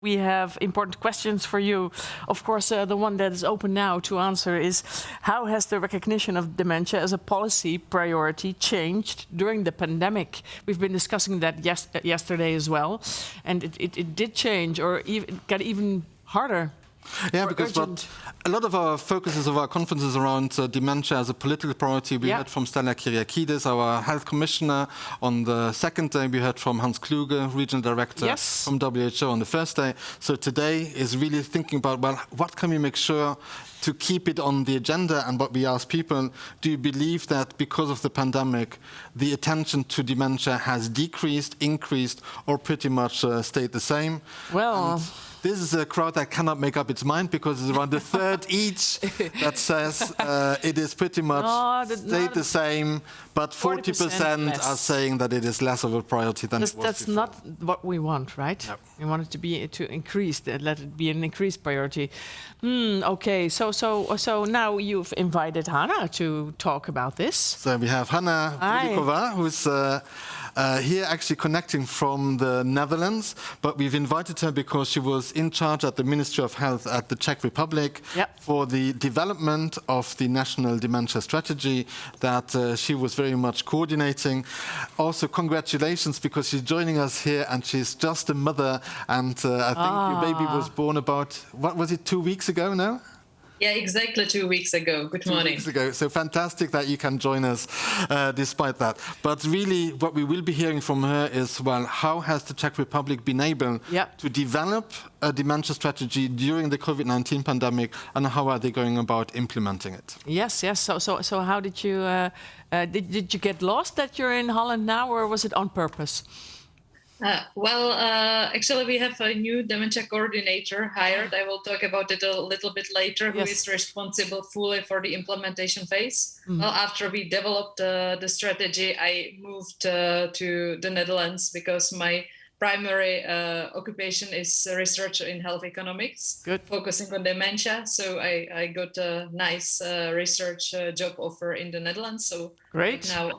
we have important questions for you. Of course, the one that is open now to answer is, how has the recognition of dementia as a policy priority changed during the pandemic? We've been discussing that yesterday as well, and it did change, or it got even harder. Yeah, because a lot of our focuses of our conferences around dementia as a political priority. We heard from Stella Kyriakidis, our health commissioner. On the second day, we heard from Hans Kluge, regional director from WHO on the first day. So today is really thinking about, well, what can we make sure to keep it on the agenda? And what we ask people, do you believe that because of the pandemic, the attention to dementia has decreased, increased, or pretty much stayed the same? Well... This is a crowd that cannot make up its mind, because it's around a third each that says it is pretty much stayed the same, but 40% are saying that it is less of a priority than it was That's before. not what we want, right? No. We want it to be let it be an increased priority. Okay, so now you've invited Hana to talk about this. So we have Hana Brouliková, who's here actually connecting from the Netherlands, but we've invited her because she was in charge at the Ministry of Health at the Czech Republic for the development of the national dementia strategy that she was very much coordinating. Also, congratulations, because she's joining us here and she's just a mother, and I think your baby was born about, what was it, 2 weeks ago now? Yeah, exactly 2 weeks ago. Good morning. 2 weeks ago. So fantastic that you can join us despite that. But really, what we will be hearing from her is, well, how has the Czech Republic been able to develop a dementia strategy during the COVID-19 pandemic, and how are they going about implementing it? Yes. So how did you did you get lost that you're in Holland now, or was it on purpose? Actually, we have a new dementia coordinator hired. I will talk about it a little bit later, who is responsible fully for the implementation phase. Well, after we developed the strategy, I moved to the Netherlands because my primary occupation is research in health economics, focusing on dementia. So I got a nice research job offer in the Netherlands. So right now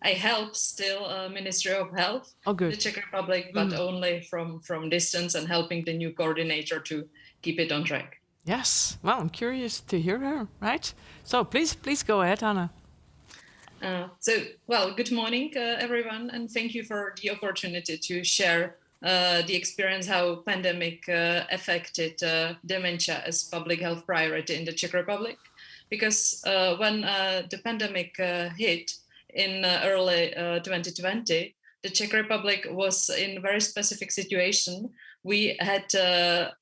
I help still Ministry of Health, the Czech Republic, but only from distance, and helping the new coordinator to keep it on track. Yes. Well, I'm curious to hear her, right? So please go ahead, Hana. Good morning, everyone, and thank you for the opportunity to share the experience how pandemic affected dementia as public health priority in the Czech Republic. Because when the pandemic hit in early 2020, the Czech Republic was in a very specific situation. We had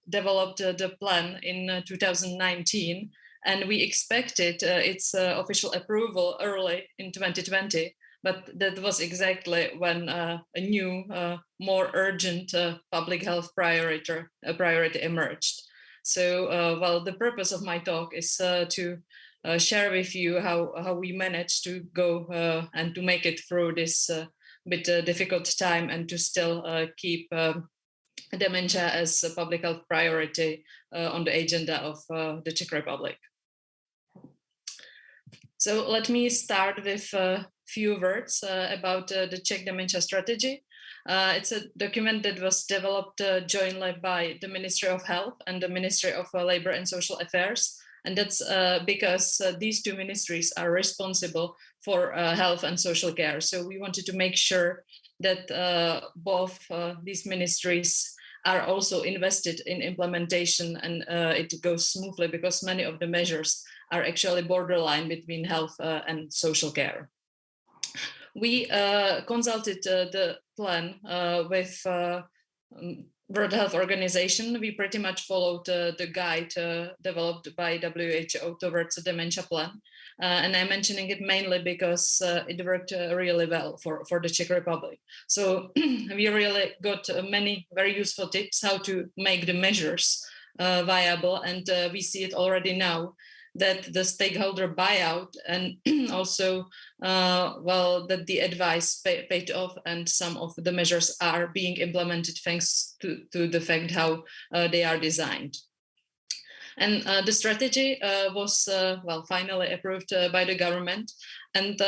developed the plan in 2019, and we expected its official approval early in 2020, but that was exactly when a new, more urgent public health priority emerged. So, the purpose of my talk is to share with you how we managed to go and to make it through this bit difficult time, and to still keep dementia as a public health priority on the agenda of the Czech Republic. So let me start with a few words about the Czech dementia strategy. It's a document that was developed jointly by the Ministry of Health and the Ministry of Labour and Social Affairs. And that's because these two ministries are responsible for health and social care. So we wanted to make sure that both these ministries are also invested in implementation, and it goes smoothly, because many of the measures are actually borderline between health and social care. We consulted the plan with World Health Organization. We pretty much followed the guide developed by WHO towards the dementia plan. And I'm mentioning it mainly because it worked really well for the Czech Republic. So we really got many very useful tips how to make the measures viable. And we see it already now, that the stakeholder buyout and also, that the advice paid off, and some of the measures are being implemented thanks to the fact how they are designed. And the strategy was finally approved by the government, and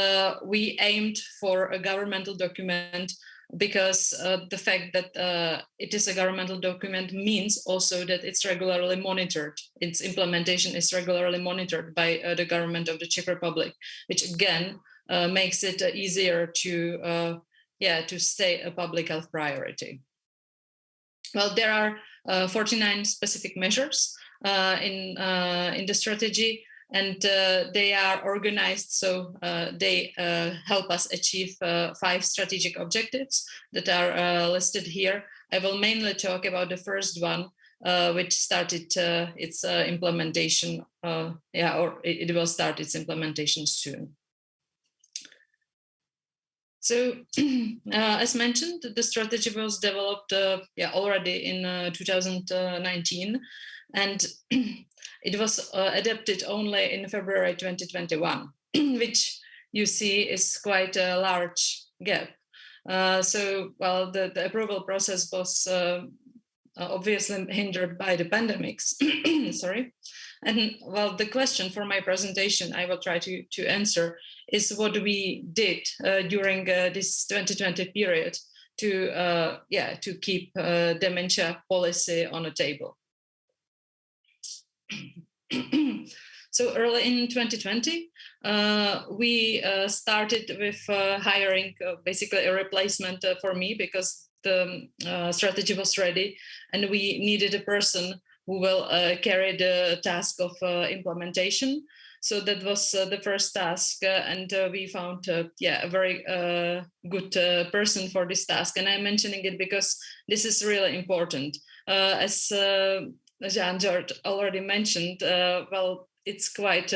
we aimed for a governmental document because the fact that it is a governmental document means also that it's regularly monitored. Its implementation is regularly monitored by the government of the Czech Republic, which again makes it easier to stay a public health priority. Well, there are 49 specific measures in the strategy, and they are organized so they help us achieve 5 strategic objectives that are listed here. I will mainly talk about the first one, which started its implementation, it will start its implementation soon. So, as mentioned, the strategy was developed already in 2019, and it was adopted only in February 2021, which you see is quite a large gap. The approval process was obviously hindered by the pandemics. Sorry. And well, the question for my presentation I will try to answer is what we did during this 2020 period to keep dementia policy on the table. So early in 2020, we started with hiring basically a replacement for me, because the strategy was ready and we needed a person who will carry the task of implementation. So that was the first task, and we found a very good person for this task. And I'm mentioning it because this is really important. As Jean-Georges already mentioned, it's quite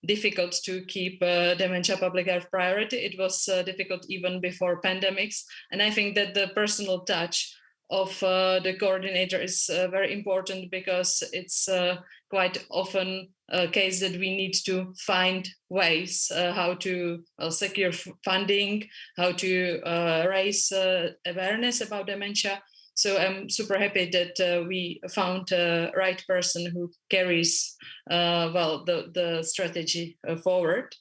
difficult to keep dementia public health priority. It was difficult even before pandemics. And I think that the personal touch of the coordinator is very important, because it's quite often a case that we need to find ways how to secure funding, how to raise awareness about dementia. So I'm super happy that we found a right person who carries the strategy forward.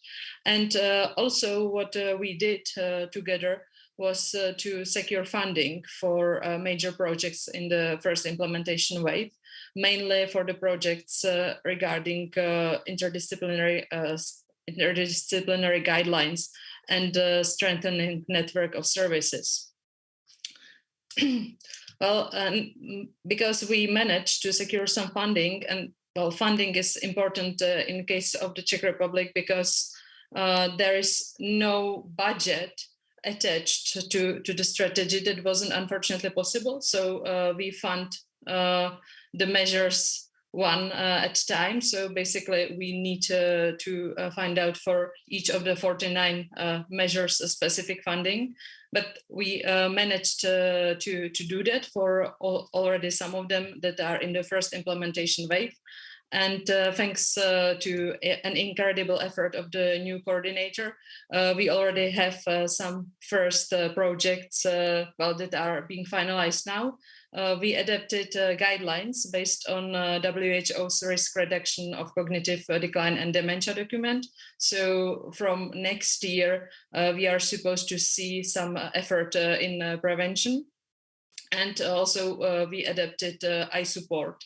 And also what we did together was to secure funding for major projects in the first implementation wave, mainly for the projects regarding interdisciplinary guidelines and strengthening network of services. Well, because we managed to secure some funding, and well, funding is important in case of the Czech Republic, because there is no budget attached to the strategy. That wasn't unfortunately possible. So we fund the measures one at a time. So basically we need to find out for each of the 49 measures a specific funding. But we managed to do that for already some of them that are in the first implementation wave. And thanks to an incredible effort of the new coordinator, we already have some first projects that are being finalized now. We adapted guidelines based on WHO's risk reduction of cognitive decline and dementia document. So from next year, we are supposed to see some effort in prevention. And also we adapted iSupport.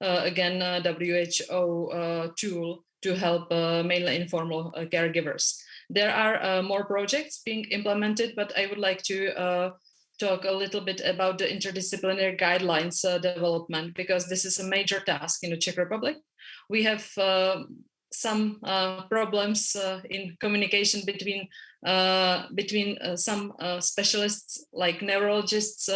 Again, WHO tool to help mainly informal caregivers. There are more projects being implemented, but I would like to talk a little bit about the interdisciplinary guidelines development, because this is a major task in the Czech Republic. We have some problems in communication between some specialists like neurologists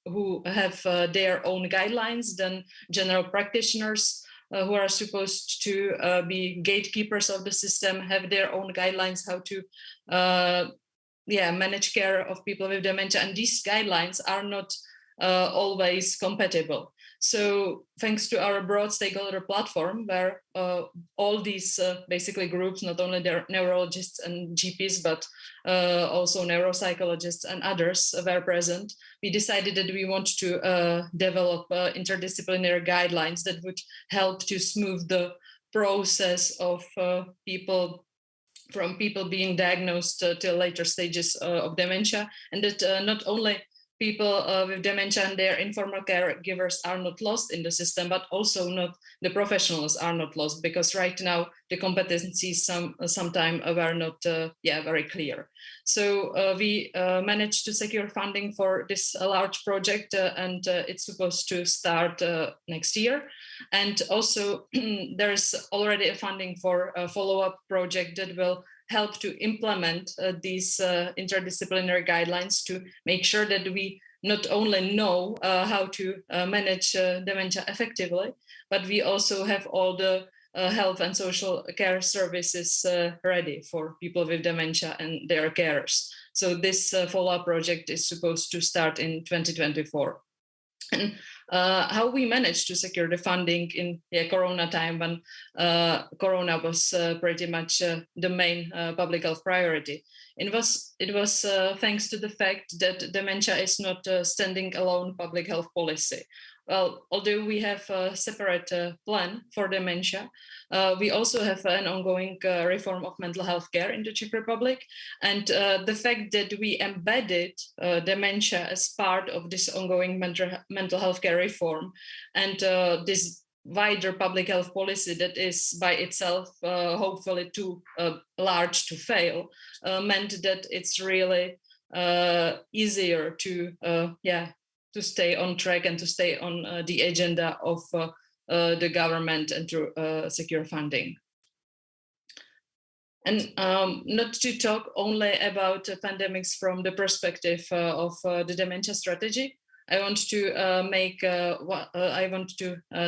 who have their own guidelines, then general practitioners who are supposed to be gatekeepers of the system have their own guidelines how to manage care of people with dementia. And these guidelines are not always compatible. So thanks to our broad stakeholder platform, where all these basically groups, not only the neurologists and GPs, but also neuropsychologists and others were present, we decided that we want to develop interdisciplinary guidelines that would help to smooth the process of people from people being diagnosed till later stages of dementia, and that not only people with dementia and their informal caregivers are not lost in the system, but also not the professionals are not lost, because right now the competencies sometimes were not very clear. So we managed to secure funding for this large project, and it's supposed to start next year. And also there's already a funding for a follow-up project that will help to implement these interdisciplinary guidelines to make sure that we not only know how to manage dementia effectively, but we also have all the health and social care services ready for people with dementia and their carers. So this follow-up project is supposed to start in 2024. And how we managed to secure the funding in Corona time, when Corona was pretty much the main public health priority. It was thanks to the fact that dementia is not a standing alone public health policy. Well, although we have a separate plan for dementia, we also have an ongoing reform of mental health care in the Czech Republic. And the fact that we embedded dementia as part of this ongoing mental health care reform, and this wider public health policy that is by itself hopefully too large to fail, meant that it's really easier to stay on track and to stay on the agenda of the government and to secure funding. And not to talk only about pandemics from the perspective of the dementia strategy, I want to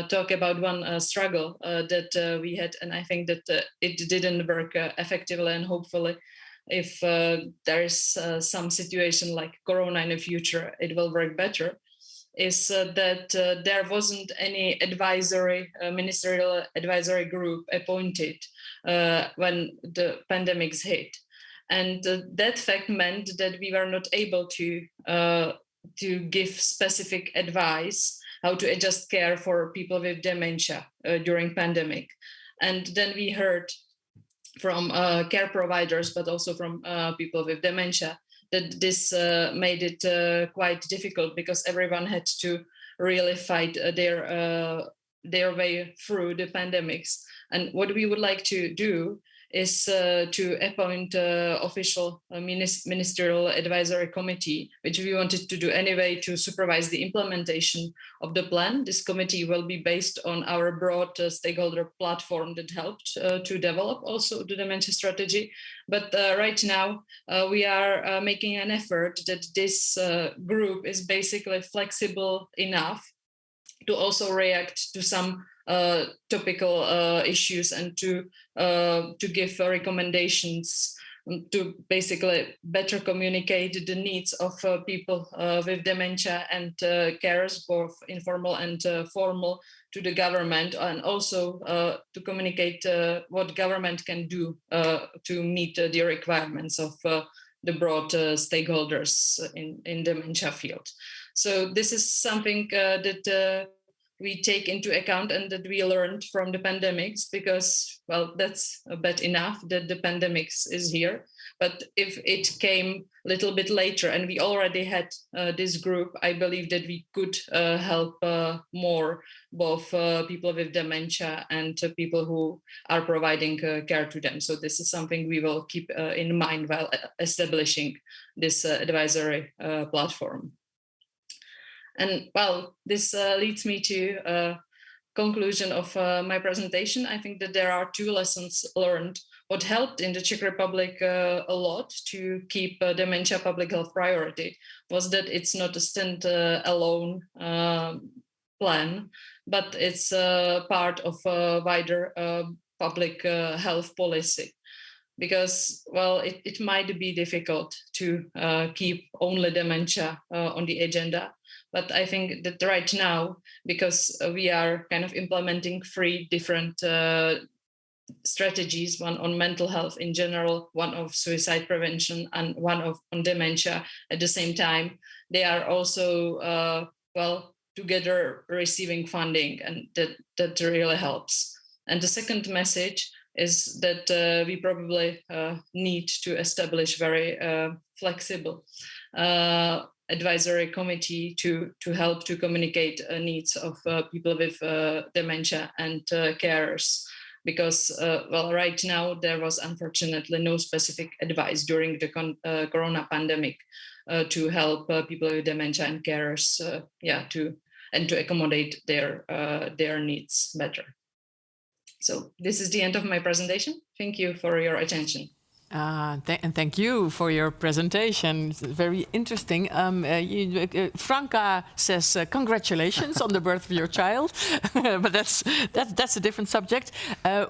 talk about one struggle that we had, and I think that it didn't work effectively, and hopefully if there is some situation like Corona in the future, it will work better, is that there wasn't any ministerial advisory group appointed when the pandemics hit. And that fact meant that we were not able to give specific advice how to adjust care for people with dementia during pandemic. And then we heard from care providers, but also from people with dementia, that this made it quite difficult, because everyone had to really fight their way through the pandemics. And what we would like to do is to appoint official ministerial advisory committee, which we wanted to do anyway to supervise the implementation of the plan. This committee will be based on our broad stakeholder platform that helped to develop also the dementia strategy. But right now we are making an effort that this group is basically flexible enough to also react to some topical issues, and to give recommendations to basically better communicate the needs of people with dementia and carers, both informal and formal, to the government, and also to communicate what government can do to meet the requirements of the broad stakeholders in dementia field. So this is something that we take into account and that we learned from the pandemics, because, well, that's bad enough that the pandemics is here. But if it came a little bit later and we already had this group, I believe that we could help more both people with dementia and people who are providing care to them. So this is something we will keep in mind while establishing this advisory platform. And well, this leads me to conclusion of my presentation. I think that there are two lessons learned. What helped in the Czech Republic a lot to keep dementia public health priority was that it's not a stand-alone plan, but it's part of a wider public health policy. Because, well, it might be difficult to keep only dementia on the agenda. But I think that right now, because we are kind of implementing 3 different strategies, one on mental health in general, one of suicide prevention, and one on dementia at the same time, they are also, together receiving funding, and that really helps. And the second message is that we probably need to establish very flexible advisory committee to help to communicate needs of people with dementia and carers. Because, right now there was unfortunately no specific advice during the corona pandemic to help people with dementia and carers, to accommodate their needs better. So this is the end of my presentation. Thank you for your attention. And thank you for your presentation. It's very interesting. Franca says congratulations on the birth of your child, but that's a different subject.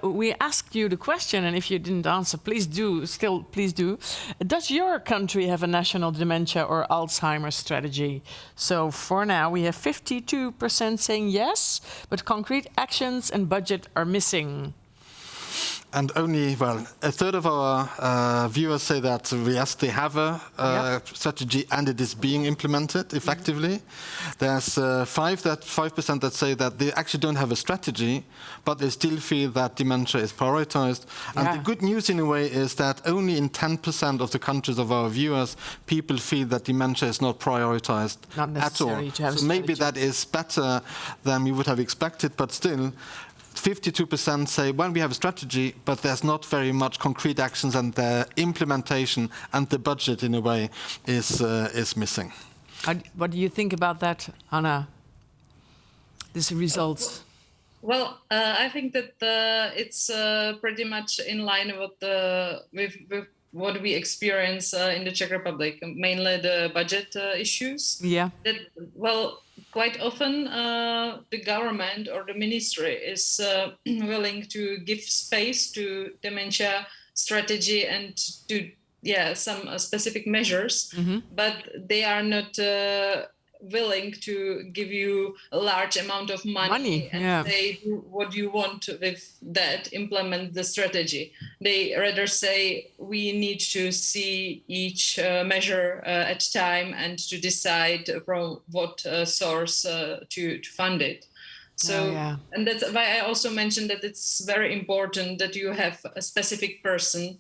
We asked you the question, and if you didn't answer, please do. Does your country have a national dementia or Alzheimer's strategy? So for now, we have 52% saying yes, but concrete actions and budget are missing. And only, a third of our viewers say that, yes, they have a strategy and it is being implemented effectively. There's 5% that say that they actually don't have a strategy, but they still feel that dementia is prioritized. And the good news in a way is that only in 10% of the countries of our viewers, people feel that dementia is not prioritized at all. So maybe that is better than we would have expected, but still, 52% say, well, we have a strategy, but there's not very much concrete actions, and the implementation and the budget, in a way, is missing. What do you think about that, Hana? These results? Well, I think that it's pretty much in line with what we experience in the Czech Republic, mainly the budget issues. Yeah. Quite often the government or the ministry is willing to give space to dementia strategy and to some specific measures, but they are not willing to give you a large amount of money and say, do what you want with that, implement the strategy. They rather say we need to see each measure at a time and to decide from what source to fund it. So, and that's why I also mentioned that it's very important that you have a specific person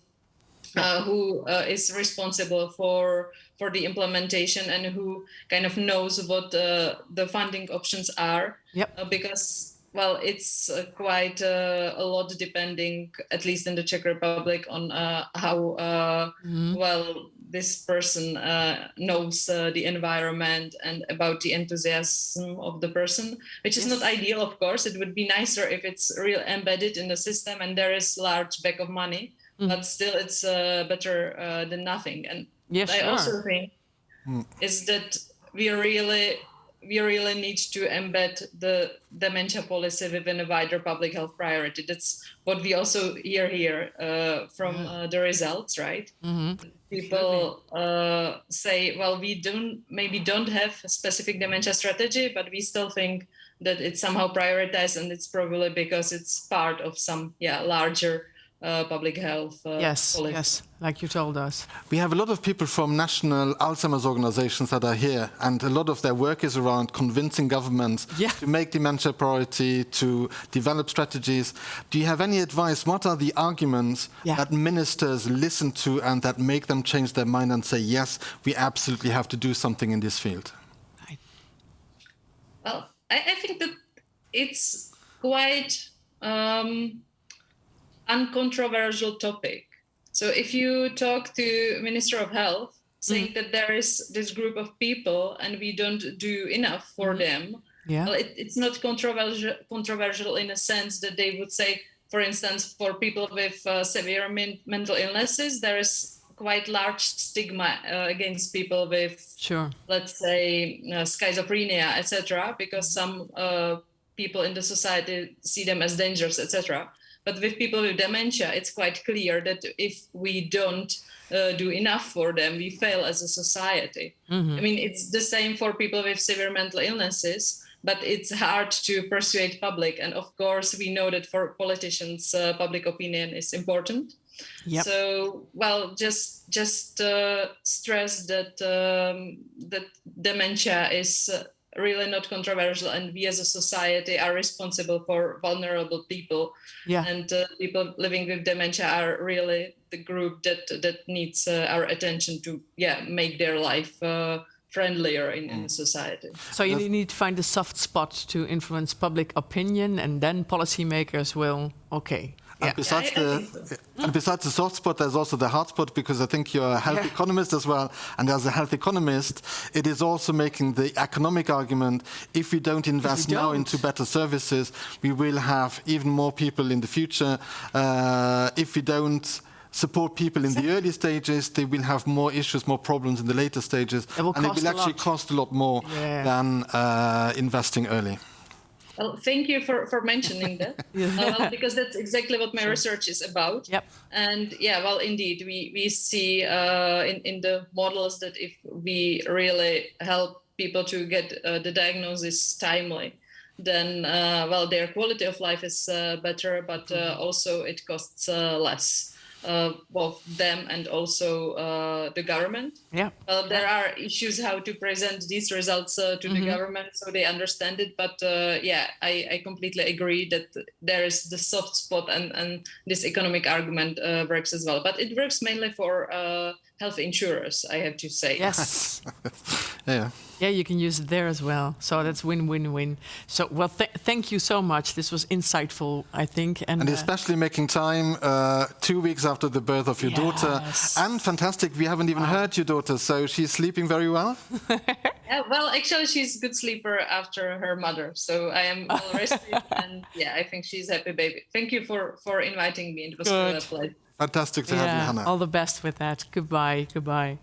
who is responsible for the implementation and who kind of knows what the funding options are. Because, it's quite a lot depending, at least in the Czech Republic, on how this person knows the environment and about the enthusiasm of the person, which is not ideal, of course. It would be nicer if it's real embedded in the system and there is large bag of money. But still, it's better than nothing. And I also think is that we really need to embed the dementia policy within a wider public health priority. That's what we also hear here from the results, right? People say, well, we don't have a specific dementia strategy, but we still think that it's somehow prioritized, and it's probably because it's part of some larger public health policy. Yes, like you told us. We have a lot of people from national Alzheimer's organizations that are here, and a lot of their work is around convincing governments to make dementia a priority, to develop strategies. Do you have any advice? What are the arguments that ministers listen to and that make them change their mind and say, yes, we absolutely have to do something in this field? Well, I think that it's quite uncontroversial topic. So if you talk to Minister of Health saying that there is this group of people and we don't do enough for them, well, it's not controversial in a sense that they would say, for instance, for people with severe mental illnesses, there is quite large stigma against people with, let's say, schizophrenia, etc., because some people in the society see them as dangerous, etc. But with people with dementia, it's quite clear that if we don't do enough for them, we fail as a society. I mean, it's the same for people with severe mental illnesses, but it's hard to persuade public. And of course, we know that for politicians, public opinion is important. So, well, just stress that that dementia is really not controversial, and we as a society are responsible for vulnerable people. Yeah. And people living with dementia are really the group that needs our attention to make their life friendlier in society. So you need to find a soft spot to influence public opinion, and then policymakers will, okay. And besides the soft spot, there's also the hard spot, because I think you're a health economist as well. And as a health economist, it is also making the economic argument, if we don't invest now into better services, we will have even more people in the future. If we don't support people in the early stages, they will have more issues, more problems in the later stages. And it will actually cost a lot more than investing early. Well, thank you for mentioning that, because that's exactly what my research is about. Yep. And indeed, we see in the models that if we really help people to get the diagnosis timely, then their quality of life is better, but also it costs less. Both them and also the government. There are issues how to present these results to the government so they understand it. But I completely agree that there is the soft spot, and this economic argument works as well. But it works mainly for health insurers, I have to say. Yes. Yeah, you can use it there as well. So that's win-win-win. So, well, thank you so much. This was insightful, I think. And especially making time 2 weeks after the birth of your daughter. And fantastic, we haven't even heard your daughter, so she's sleeping very well? Actually, she's a good sleeper after her mother. So I am well rested, and I think she's a happy baby. Thank you for inviting me. It was really a pleasure. Fantastic to have you, Hana. All the best with that. Goodbye. Bye.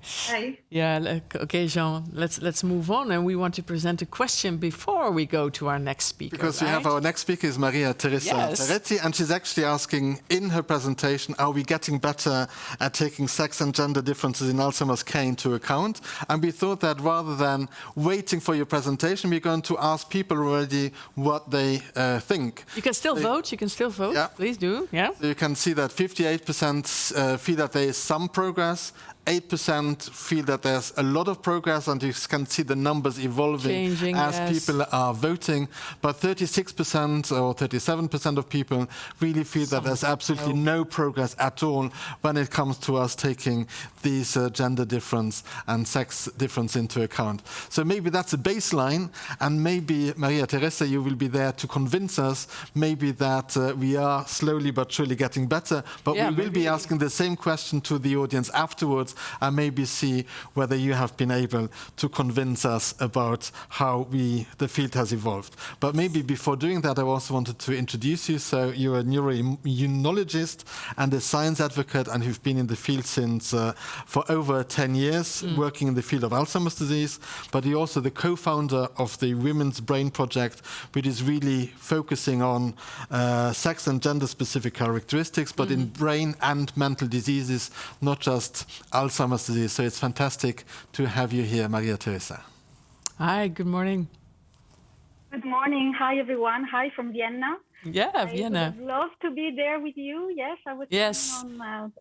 Yeah. Okay, Jean. Let's move on, and we want to present a question before we go to our next speaker. Because we have our next speaker is Teresa Ferretti, and she's actually asking in her presentation: are we getting better at taking sex and gender differences in Alzheimer's care into account? And we thought that rather than waiting for your presentation, we're going to ask people already what they think. You can still vote. Yeah. Please do. Yeah. So you can see that 58% feel that there is some progress, 8% feel that there's a lot of progress, and you can see the numbers evolving as people are voting. But 36% or 37% of people really feel that there's absolutely no progress at all when it comes to us taking these gender difference and sex difference into account. So maybe that's a baseline, and maybe, Maria Teresa, you will be there to convince us maybe that we are slowly but surely getting better, but we will be asking the same question to the audience afterwards, and maybe see whether you have been able to convince us about how the field has evolved. But maybe before doing that, I also wanted to introduce you. So you're a neuroimmunologist and a science advocate, and you've been in the field since for over 10 years, working in the field of Alzheimer's disease. But you're also the co-founder of the Women's Brain Project, which is really focusing on sex and gender-specific characteristics, but in brain and mental diseases, not just Alzheimer's disease. So it's fantastic to have you here, Maria Teresa. Hi, good morning. Good morning. Hi, everyone. Hi from Vienna. Yeah, Vienna. I would love to be there with you. Yes, I was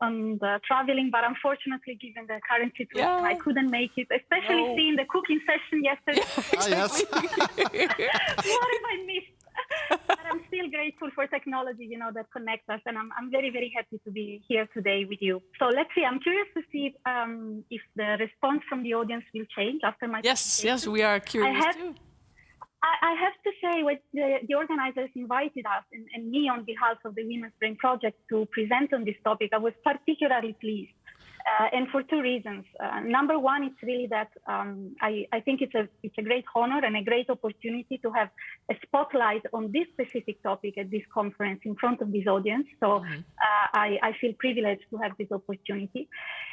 on the traveling, but unfortunately, given the current situation, I couldn't make it, especially seeing the cooking session yesterday. Yes. What have I missed? But I'm still grateful for technology, that connects us, and I'm very, very happy to be here today with you. So let's see. I'm curious to see if the response from the audience will change after my presentation. Yes, we are curious too. I have to say, when the organizers invited us and me on behalf of the Women's Brain Project to present on this topic, I was particularly pleased. And for two reasons. Number one, it's really that I think it's a great honor and a great opportunity to have a spotlight on this specific topic at this conference in front of this audience. So I feel privileged to have this opportunity.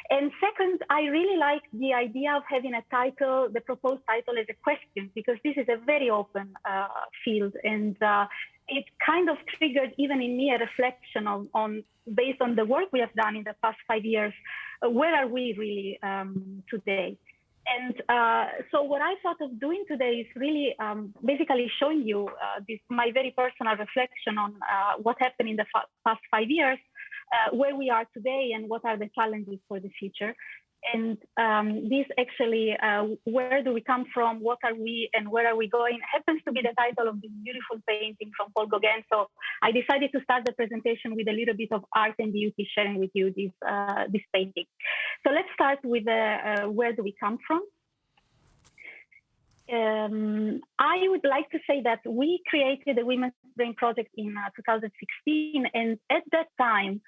And second, I really like the idea of having a title, the proposed title, as a question, because this is a very open field, and it kind of triggered even in me a reflection on based on the work we have done in the past 5 years, where are we really today? And so what I thought of doing today is really basically showing you my very personal reflection on what happened in the past 5 years, where we are today, and what are the challenges for the future. And this actually, where do we come from, what are we, and where are we going, happens to be the title of this beautiful painting from Paul Gauguin. So I decided to start the presentation with a little bit of art and beauty, sharing with you this painting. So let's start with where do we come from. I would like to say that we created the Women's Brain Project in 2016, and at that time,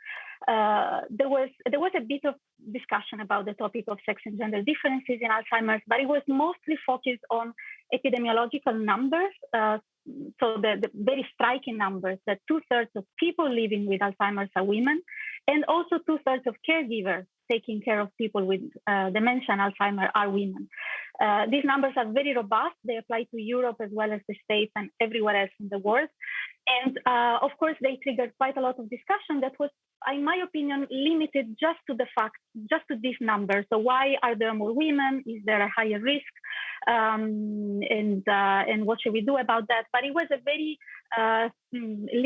there was a bit of discussion about the topic of sex and gender differences in Alzheimer's, but it was mostly focused on epidemiological numbers. So the very striking numbers that 2/3 of people living with Alzheimer's are women, and also 2/3 of caregivers taking care of people with dementia and Alzheimer are women. These numbers are very robust. They apply to Europe as well as the States and everywhere else in the world. And of course, they triggered quite a lot of discussion that was, in my opinion, limited just to this number. So why are there more women? Is there a higher risk? And what should we do about that? But it was a very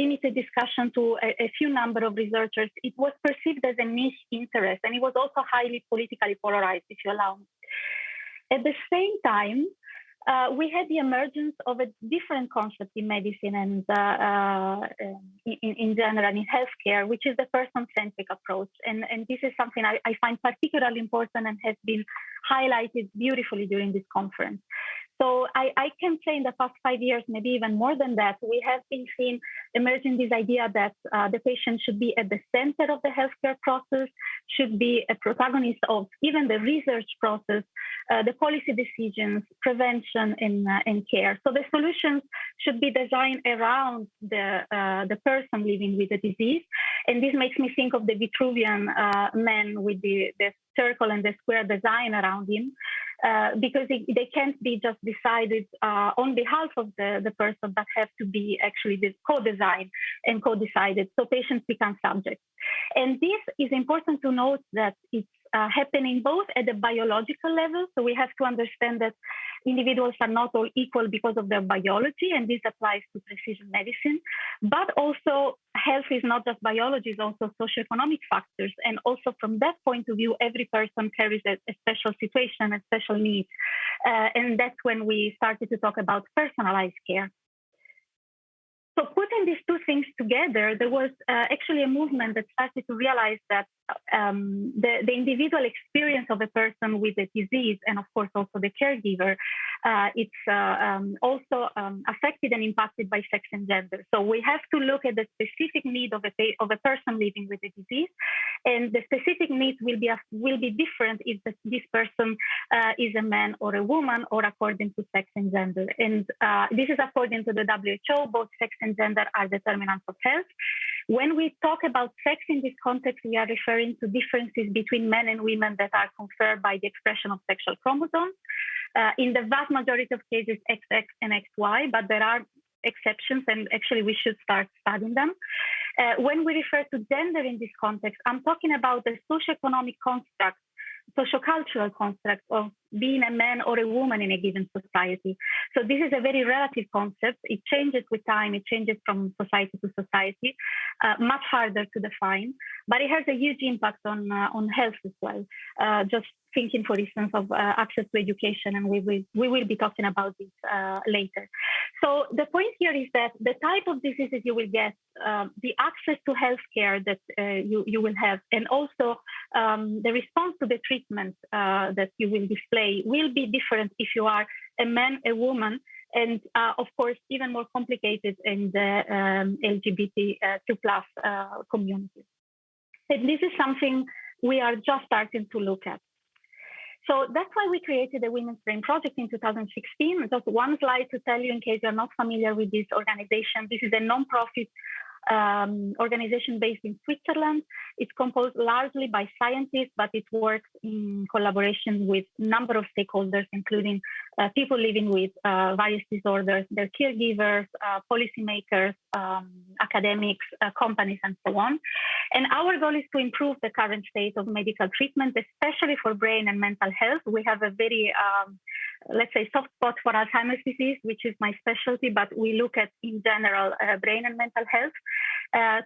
limited discussion to a few number of researchers. It was perceived as a niche interest, and it was also highly politically polarized, if you allow me. At the same time, we had the emergence of a different concept in medicine and in general in healthcare, which is the person-centric approach. And this is something I find particularly important and has been highlighted beautifully during this conference. So I can say in the past 5 years, maybe even more than that, we have been seeing emerging this idea that the patient should be at the center of the healthcare process, should be a protagonist of even the research process, the policy decisions, prevention, and care. So the solutions should be designed around the person living with the disease. And this makes me think of the Vitruvian man with the circle and the square design around him. Because they can't be just decided on behalf of the person, but have to be actually co-designed and co-decided. So patients become subjects. And this is important to note that it's happening both at the biological level. So we have to understand that individuals are not all equal because of their biology, and this applies to precision medicine. But also health is not just biology, it's also socioeconomic factors. And also from that point of view, every person carries a special situation, a special need. And that's when we started to talk about personalized care. So putting these two things together, there was actually a movement that started to realize that the individual experience of a person with a disease, and of course also the caregiver, it's also affected and impacted by sex and gender. So we have to look at the specific need of a person living with a disease, and the specific needs will be different if this person is a man or a woman, or according to sex and gender. And this is according to the WHO. Both sex and gender are determinants of health. When we talk about sex in this context, we are referring to differences between men and women that are conferred by the expression of sexual chromosomes. In the vast majority of cases, XX and XY, but there are exceptions, and actually we should start studying them. When we refer to gender in this context, I'm talking about the socioeconomic construct, sociocultural construct of being a man or a woman in a given society. So this is a very relative concept. It changes with time. It changes from society to society, much harder to define, but it has a huge impact on health as well. Just thinking, for instance, of access to education, and we will be talking about this later. So the point here is that the type of diseases you will get, the access to healthcare that you will have, and also the response to the treatment that you will display will be different if you are a man, a woman, and of course, even more complicated in the LGBTQ+ community. And this is something we are just starting to look at. So that's why we created the Women's Brain Project in 2016. Just one slide to tell you in case you're not familiar with this organization. This is a non-profit organization based in Switzerland. It's composed largely by scientists, but it works in collaboration with a number of stakeholders, including people living with various disorders, their caregivers, policymakers, academics, companies, and so on. And our goal is to improve the current state of medical treatment, especially for brain and mental health. We have a very, let's say, soft spot for Alzheimer's disease, which is my specialty, but we look at, in general, brain and mental health.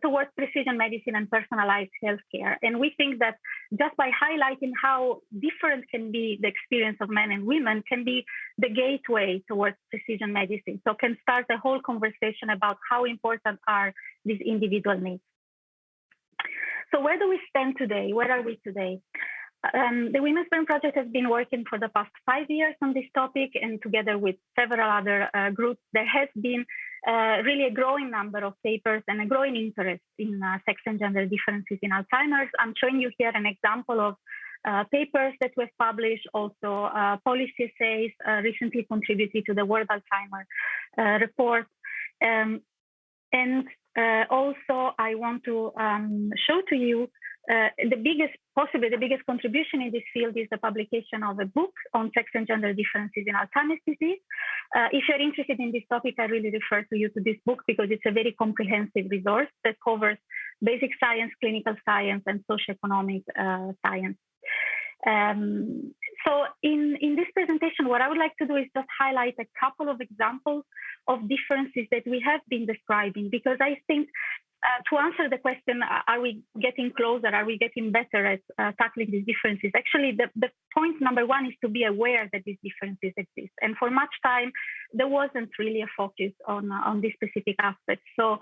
towards precision medicine and personalized healthcare. And we think that just by highlighting how different can be the experience of men and women can be the gateway towards precision medicine. So can start a whole conversation about how important are these individual needs. So where do we stand today? Where are we today? The Women's Brain Project has been working for the past 5 years on this topic, and together with several other groups, there has been really a growing number of papers and a growing interest in sex and gender differences in Alzheimer's. I'm showing you here an example of papers that were published, also policy essays recently contributed to the World Alzheimer report. Also, I want to show to you possibly the biggest contribution in this field is the publication of a book on sex and gender differences in Alzheimer's disease. If you're interested in this topic, I really refer to this book because it's a very comprehensive resource that covers basic science, clinical science, and socioeconomic science. So in this presentation, what I would like to do is just highlight a couple of examples of differences that we have been describing, because I think to answer the question, are we getting closer? Are we getting better at tackling these differences? Actually, the point number one is to be aware that these differences exist. And for much time, there wasn't really a focus on this specific aspect. So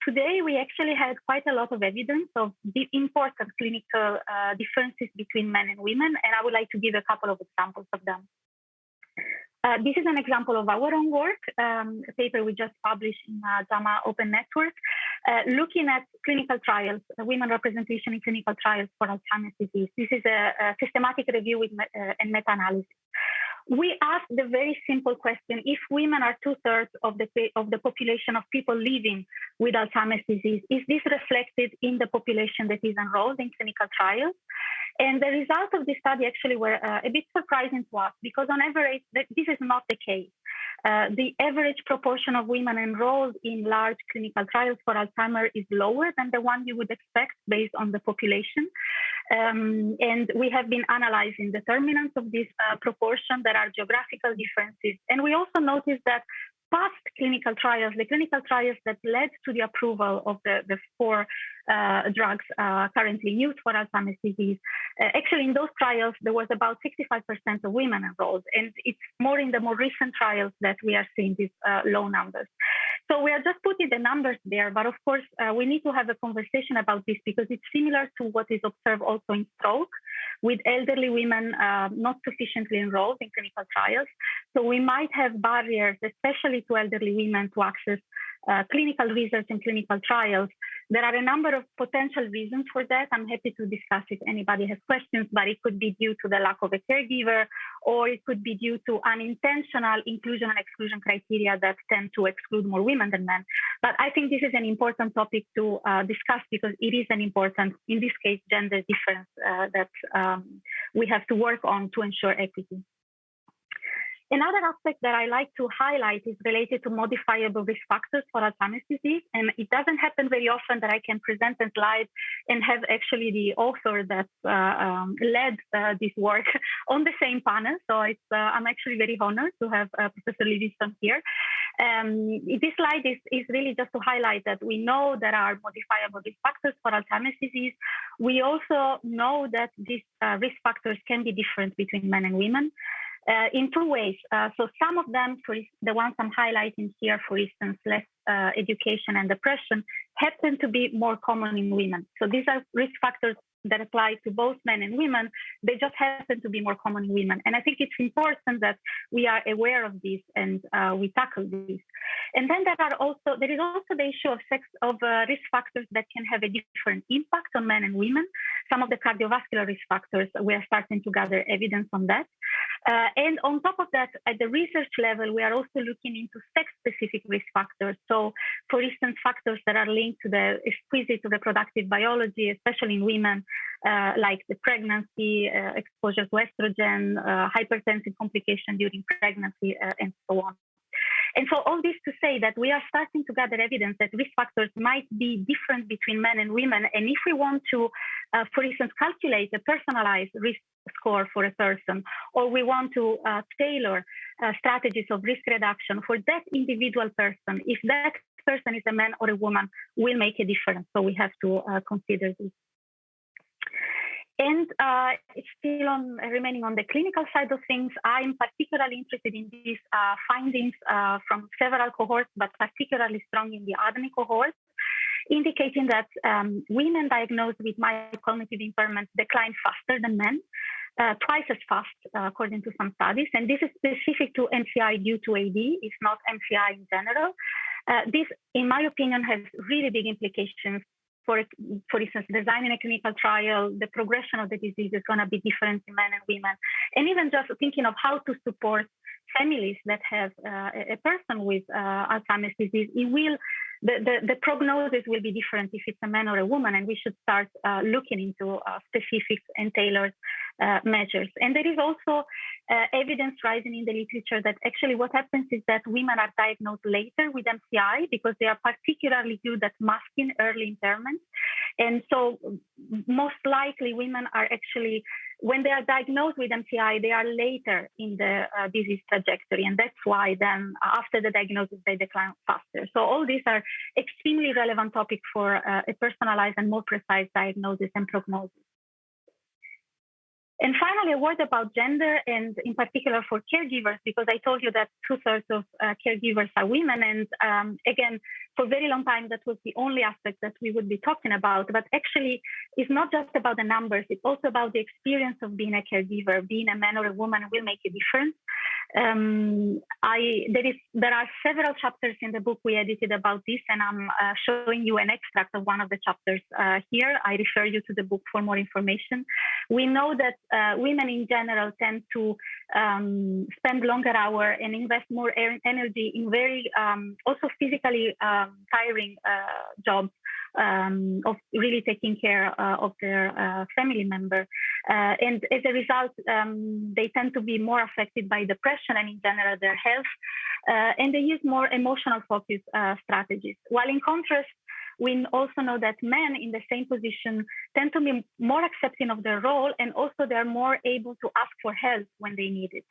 today, we actually had quite a lot of evidence of the important clinical differences between men and women. And I would like to give a couple of examples of them. This is an example of our own work, a paper we just published in JAMA Open Network, looking at clinical trials, women representation in clinical trials for Alzheimer's disease. This is a systematic review with and meta-analysis. We asked the very simple question: if women are 2/3 of the population of people living with Alzheimer's disease, is this reflected in the population that is enrolled in clinical trials? And the results of this study actually were a bit surprising to us, because on average, this is not the case. The average proportion of women enrolled in large clinical trials for Alzheimer's is lower than the one you would expect based on the population. And we have been analyzing determinants of this proportion. There are geographical differences. And we also noticed that past clinical trials, the clinical trials that led to the approval of the 4 drugs currently used for Alzheimer's disease, actually in those trials, there was about 65% of women enrolled. And it's more in the more recent trials that we are seeing these low numbers. So we are just putting the numbers there. But of course, we need to have a conversation about this, because it's similar to what is observed also in stroke, with elderly women not sufficiently enrolled in clinical trials. So we might have barriers, especially to elderly women, to access clinical research and clinical trials. There are a number of potential reasons for that. I'm happy to discuss if anybody has questions, but it could be due to the lack of a caregiver, or it could be due to unintentional inclusion and exclusion criteria that tend to exclude more women than men. But I think this is an important topic to discuss, because it is an important, in this case, gender difference that we have to work on to ensure equity. Another aspect that I like to highlight is related to modifiable risk factors for Alzheimer's disease. And it doesn't happen very often that I can present a slide and have actually the author that led this work on the same panel. So I'm actually very honored to have Professor Livingston here. This slide is really just to highlight that we know there are modifiable risk factors for Alzheimer's disease. We also know that these risk factors can be different between men and women. In 2 ways. So some of them, the ones I'm highlighting here, for instance, less education and depression, happen to be more common in women. So these are risk factors that apply to both men and women. They just happen to be more common in women. And I think it's important that we are aware of this and we tackle this. And then there is also the issue of risk factors that can have a different impact on men and women. Some of the cardiovascular risk factors, we are starting to gather evidence on that. And on top of that, at the research level, we are also looking into sex-specific risk factors. So, for instance, factors that are linked to the exquisite reproductive biology, especially in women, like the pregnancy, exposure to estrogen, hypertensive complication during pregnancy, and so on. And so all this to say that we are starting to gather evidence that risk factors might be different between men and women. And if we want to, for instance, calculate a personalized risk score for a person, or we want to tailor strategies of risk reduction for that individual person, if that person is a man or a woman will make a difference. So we have to consider this. And it's still remaining on the clinical side of things. I'm particularly interested in these findings from several cohorts, but particularly strong in the ADNI cohort, indicating that women diagnosed with mild cognitive impairment decline faster than men, twice as fast, according to some studies. And this is specific to MCI due to AD. It's not MCI in general. This, in my opinion, has really big implications. For instance, designing a clinical trial, the progression of the disease is going to be different in men and women. And even just thinking of how to support families that have a person with Alzheimer's disease, the prognosis will be different if it's a man or a woman, and we should start looking into specific and tailored measures. And there is also evidence rising in the literature that actually what happens is that women are diagnosed later with MCI because they are particularly good at masking early impairment. And so most likely women are actually, when they are diagnosed with MCI, they are later in the disease trajectory. And that's why then after the diagnosis, they decline faster. So all these are extremely relevant topics for a personalized and more precise diagnosis and prognosis. And finally, a word about gender, and in particular for caregivers, because I told you that 2/3 of caregivers are women. And again, for a very long time, that was the only aspect that we would be talking about. But actually, it's not just about the numbers. It's also about the experience of being a caregiver. Being a man or a woman will make a difference. There are several chapters in the book we edited about this, and I'm showing you an extract of one of the chapters here. I refer you to the book for more information. We know that women in general tend to spend longer hours and invest more energy in very also physically tiring jobs of really taking care of their family member. And as a result, they tend to be more affected by depression and in general their health. And they use more emotional focused strategies. While in contrast, we also know that men in the same position tend to be more accepting of their role, and also they're more able to ask for help when they need it.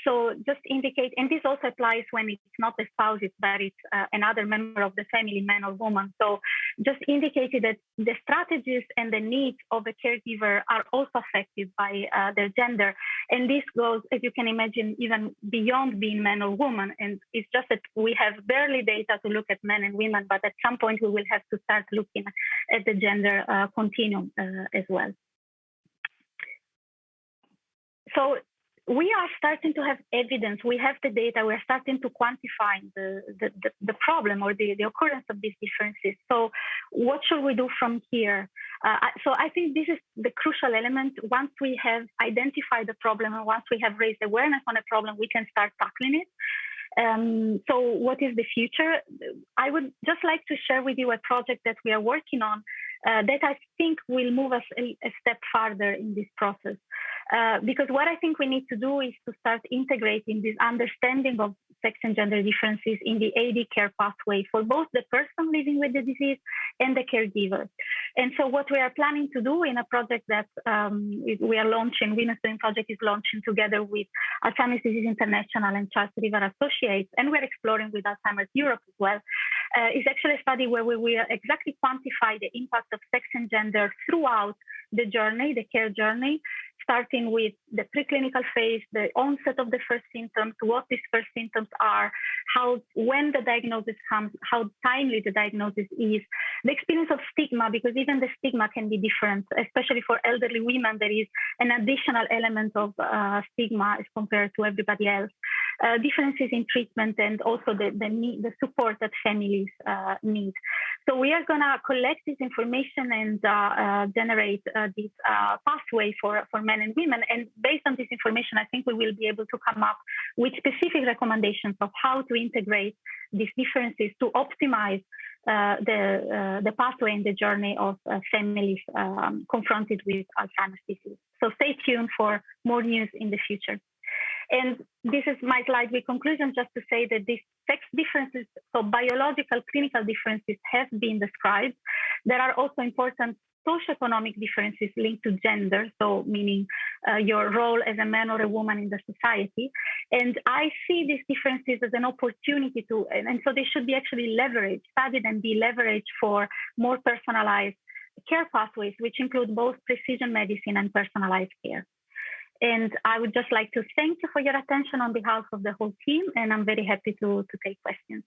So just indicate, and this also applies when it's not the spouse, but it's another member of the family, man or woman. So just indicated that the strategies and the needs of a caregiver are also affected by their gender. And this goes, as you can imagine, even beyond being man or woman. And it's just that we have barely data to look at men and women, but at some point we will have to start looking at the gender continuum as well. So we are starting to have evidence. We have the data. We're starting to quantify the problem or the occurrence of these differences. So what should we do from here? So I think this is the crucial element. Once we have identified the problem and once we have raised awareness on a problem, we can start tackling it. So what is the future? I would just like to share with you a project that we are working on that I think will move us a step farther in this process. Because what I think we need to do is to start integrating this understanding of sex and gender differences in the AD care pathway for both the person living with the disease and the caregiver. And so what we are planning to do in a project that we are launching, Women's Brain Project is launching together with Alzheimer's Disease International and Charles River Associates, and we're exploring with Alzheimer Europe as well, is actually a study where we will exactly quantify the impact of sex and gender throughout the journey, the care journey, starting with the preclinical phase, the onset of the first symptoms, what these first symptoms are, when the diagnosis comes, how timely the diagnosis is, the experience of stigma, because even the stigma can be different, especially for elderly women. There is an additional element of stigma as compared to everybody else. Differences in treatment, and also the support that families need. So we are going to collect this information and generate this pathway for men and women. And based on this information, I think we will be able to come up with specific recommendations of how to integrate these differences to optimize the pathway and the journey of families confronted with Alzheimer's disease. So stay tuned for more news in the future. And this is my slide with conclusion, just to say that this sex differences, so biological clinical differences have been described. There are also important socioeconomic differences linked to gender, so meaning your role as a man or a woman in the society. And I see these differences as an opportunity to, and so they should be actually leveraged, studied and be leveraged for more personalized care pathways, which include both precision medicine and personalized care. And I would just like to thank you for your attention on behalf of the whole team, and I'm very happy to take questions.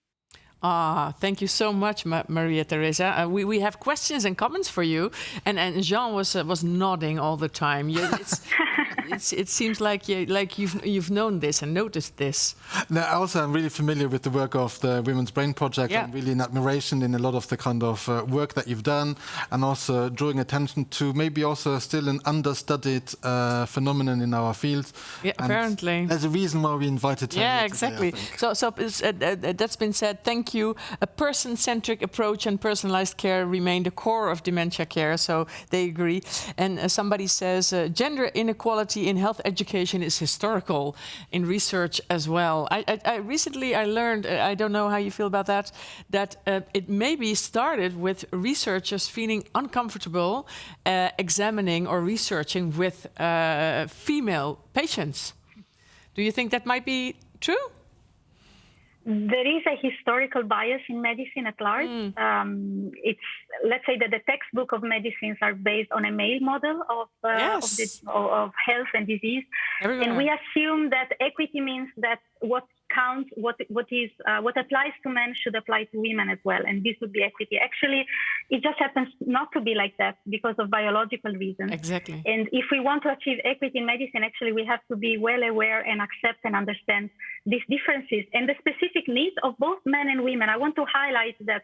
Thank you so much, Maria Teresa. We have questions and comments for you, and Jean was nodding all the time. It seems like you've known this and noticed this. Now, also, I'm really familiar with the work of the Women's Brain Project. Yeah. I'm really in admiration in a lot of the kind of work that you've done, and also drawing attention to maybe also still an understudied phenomenon in our field. Yeah, and apparently. There's a reason why we invited her. Yeah, exactly. Today, so that's been said. Thank you. A person-centric approach and personalized care remain the core of dementia care, so they agree. And somebody says gender inequality in health education is historical in research as well. I recently learned, I don't know how you feel about that, that it maybe started with researchers feeling uncomfortable examining or researching with female patients. Do you think that might be true? There is a historical bias in medicine at large. Let's say that the textbook of medicines are based on a male model of health and disease. Everywhere. And we assume that equity means that what counts, what applies to men should apply to women as well. And this would be equity. Actually, it just happens not to be like that because of biological reasons. Exactly. And if we want to achieve equity in medicine, actually, we have to be well aware and accept and understand these differences and the specific needs of both men and women. I want to highlight that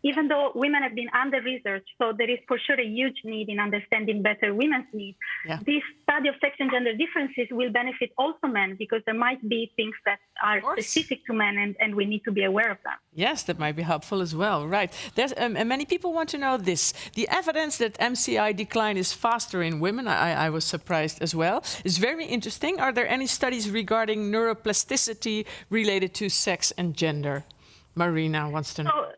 even though women have been under-researched, so there is for sure a huge need in understanding better women's needs, this study of sex and gender differences will benefit also men because there might be things that are specific to men and we need to be aware of them. Yes, that might be helpful as well. Right. There's many people want to know this. The evidence that MCI decline is faster in women, I was surprised as well, is very interesting. Are there any studies regarding neuroplasticity related to sex and gender? Marina wants to know.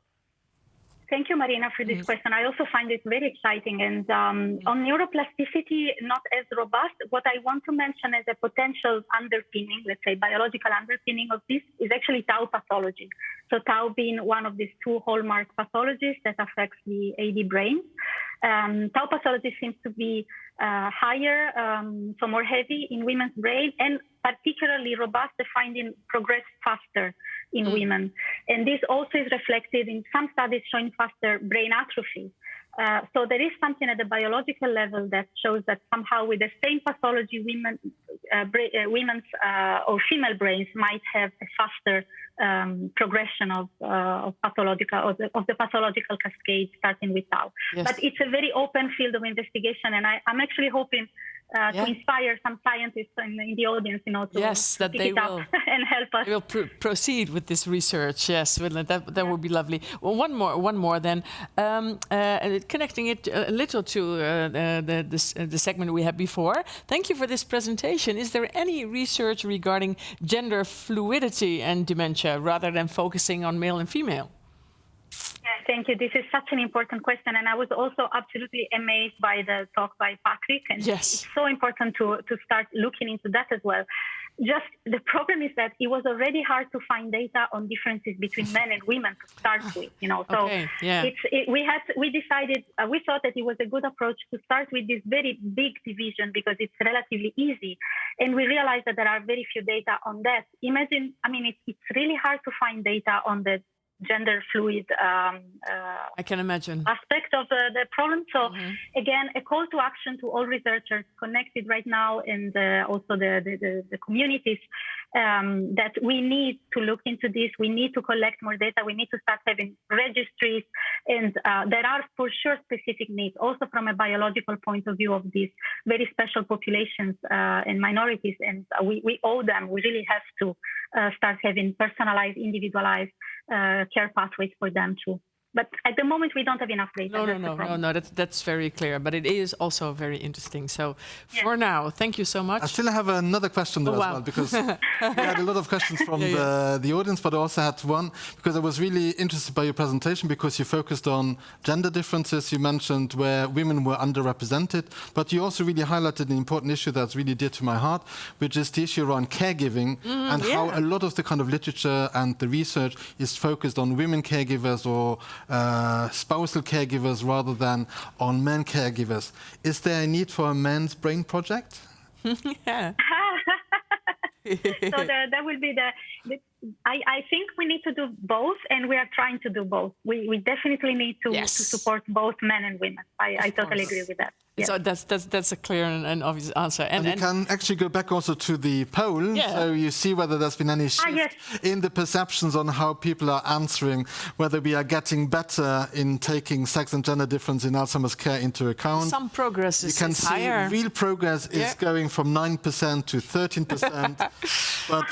Thank you, Marina, for this question. I also find it very exciting. And on neuroplasticity, not as robust, what I want to mention as a potential underpinning, let's say biological underpinning of this, is actually tau pathology. So tau being one of these two hallmark pathologies that affects the AD brain. Tau pathology seems to be higher, so more heavy in women's brain, and particularly robust, the finding progress faster in women. And this also is reflected in some studies showing faster brain atrophy. So there is something at the biological level that shows that somehow with the same pathology, women's or female brains might have a faster progression of pathological of the pathological cascade starting with tau. Yes. But it's a very open field of investigation, and I'm actually hoping to inspire some scientists in the audience, to that pick they it will up and help us. They will proceed with this research. Yes, that would be lovely. Well, one more then, connecting it a little to the segment we had before. Thank you for this presentation. Is there any research regarding gender fluidity and dementia rather than focusing on male and female? Thank you. This is such an important question. And I was also absolutely amazed by the talk by Patrick. And it's so important to start looking into that as well. Just the problem is that it was already hard to find data on differences between men and women to start with, So we thought that it was a good approach to start with this very big division because it's relatively easy. And we realized that there are very few data on that. Imagine, it's really hard to find data on the gender fluid I can imagine aspect of the problem. So again, a call to action to all researchers connected right now and also the communities that we need to look into this. We need to collect more data. We need to start having registries. And there are for sure specific needs also from a biological point of view of these very special populations and minorities. And we owe them. We really have to start having personalized, individualized care pathways for them too. But at the moment, we don't have enough data. No. That's very clear. But it is also very interesting. So for now, thank you so much. I still have another question there as well, because we had a lot of questions from the audience, but I also had one, because I was really interested by your presentation, because you focused on gender differences. You mentioned where women were underrepresented, but you also really highlighted an important issue that's really dear to my heart, which is the issue around caregiving and how a lot of the kind of literature and the research is focused on women caregivers or spousal caregivers rather than on men caregivers. Is there a need for a men's brain project? Yeah. So that will be I think we need to do both, and we are trying to do both. We definitely need to support both men and women. I totally agree with that. Yeah. So that's a clear and obvious answer. And we can actually go back also to the poll, so you see whether there's been any shift in the perceptions on how people are answering, whether we are getting better in taking sex and gender difference in Alzheimer's care into account. Some progress is higher. You can see real progress is going from 9% to 13%, but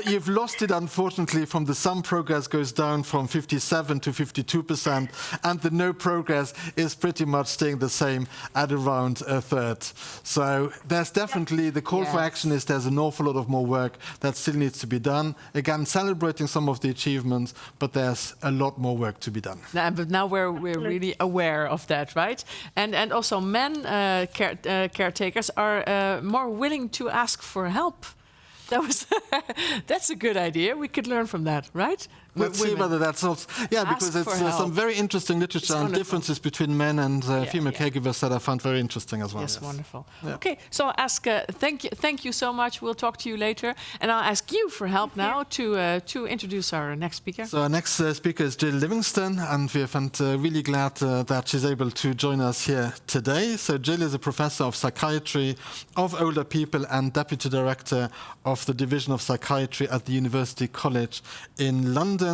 you've lost it, unfortunately, from the some progress goes down from 57 to 52%, and the no progress is pretty much staying the same at around a third. So there's definitely, the call for action is there's an awful lot of more work that still needs to be done. Again, celebrating some of the achievements, but there's a lot more work to be done. But now we're really aware of that, right? And also men caretakers are more willing to ask for help. That's a good idea. We could learn from that, right? Let's see whether that's also... Yeah, because it's some very interesting literature on differences between men and female caregivers that I found very interesting as well. Yes, wonderful. Yeah. Okay, so I'll ask, thank you so much. We'll talk to you later. And I'll ask you for help now to introduce our next speaker. So our next speaker is Gill Livingston, and we're really glad that she's able to join us here today. So Gill is a professor of psychiatry of older people and deputy director of the Division of Psychiatry at the University College in London.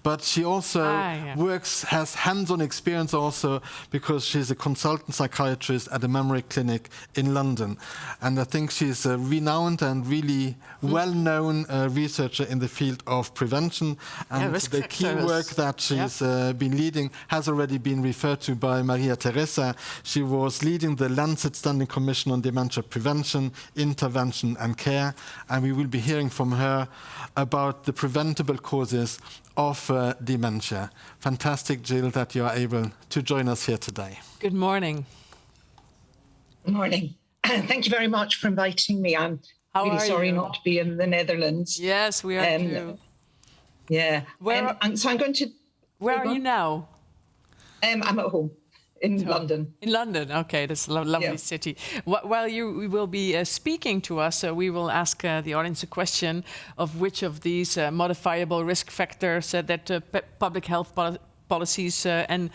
But she also has hands-on experience also because she's a consultant psychiatrist at a memory clinic in London. And I think she's a renowned and really well-known researcher in the field of prevention. And the key work that she's been leading has already been referred to by Maria Teresa. She was leading the Lancet Standing Commission on Dementia Prevention, Intervention and Care. And we will be hearing from her about the preventable causes of dementia. Fantastic, Gill, that you are able to join us here today. Good morning. Good morning. Thank you very much for inviting me. I'm really sorry not to be in the Netherlands. Yes, we are too. Yeah. So I'm going to... Where are you now? I'm at home. In London. In London, okay, that's a lovely city. While you will be speaking to us, we will ask the audience a question of which of these modifiable risk factors that public health policies and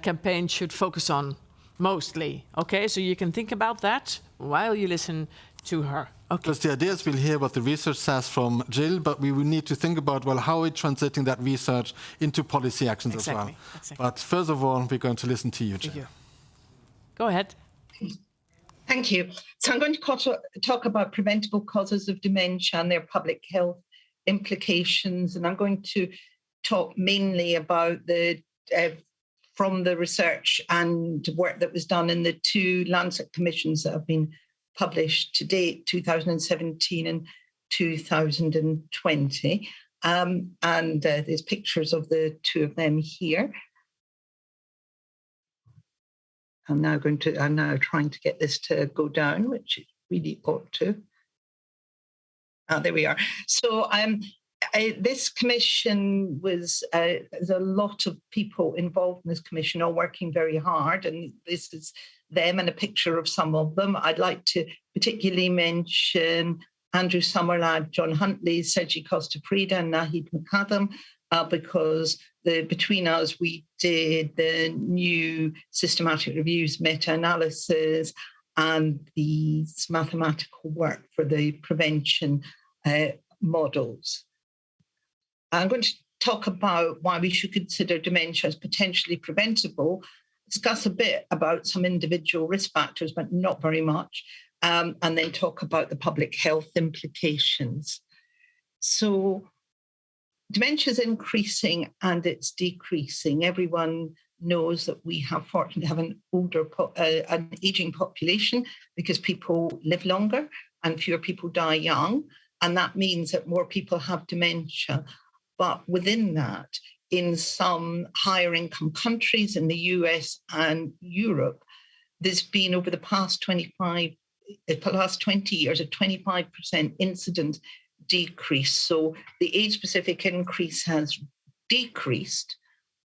campaigns should focus on mostly. Okay, so you can think about that while you listen to her. Okay. Because the idea is we'll hear what the research says from Gill, but we will need to think about, well, how are we translating that research into policy actions as well. Exactly. But first of all, we're going to listen to you, Gill. Go ahead. Thank you. So I'm going to talk about preventable causes of dementia and their public health implications. And I'm going to talk mainly about from the research and work that was done in the two Lancet commissions that have been published to date, 2017 and 2020. And there's pictures of the two of them here. I'm now trying to get this to go down, which it really ought to. There we are. So this commission was, there's a lot of people involved in this commission all working very hard, and this is them and a picture of some of them. I'd like to particularly mention Andrew Summerlad, John Huntley, Sergi Costa-Prida and Nahid McAdam, because between us we did the new systematic reviews, meta-analysis and these mathematical work for the prevention models. I'm going to talk about why we should consider dementia as potentially preventable, discuss a bit about some individual risk factors, but not very much, and then talk about the public health implications. So dementia is increasing and it's decreasing. Everyone knows that we have fortunately have an aging population because people live longer and fewer people die young. And that means that more people have dementia. But within that, in some higher income countries in the US and Europe, there's been over the past 20 years, a 25% incident decrease. So the age-specific increase has decreased,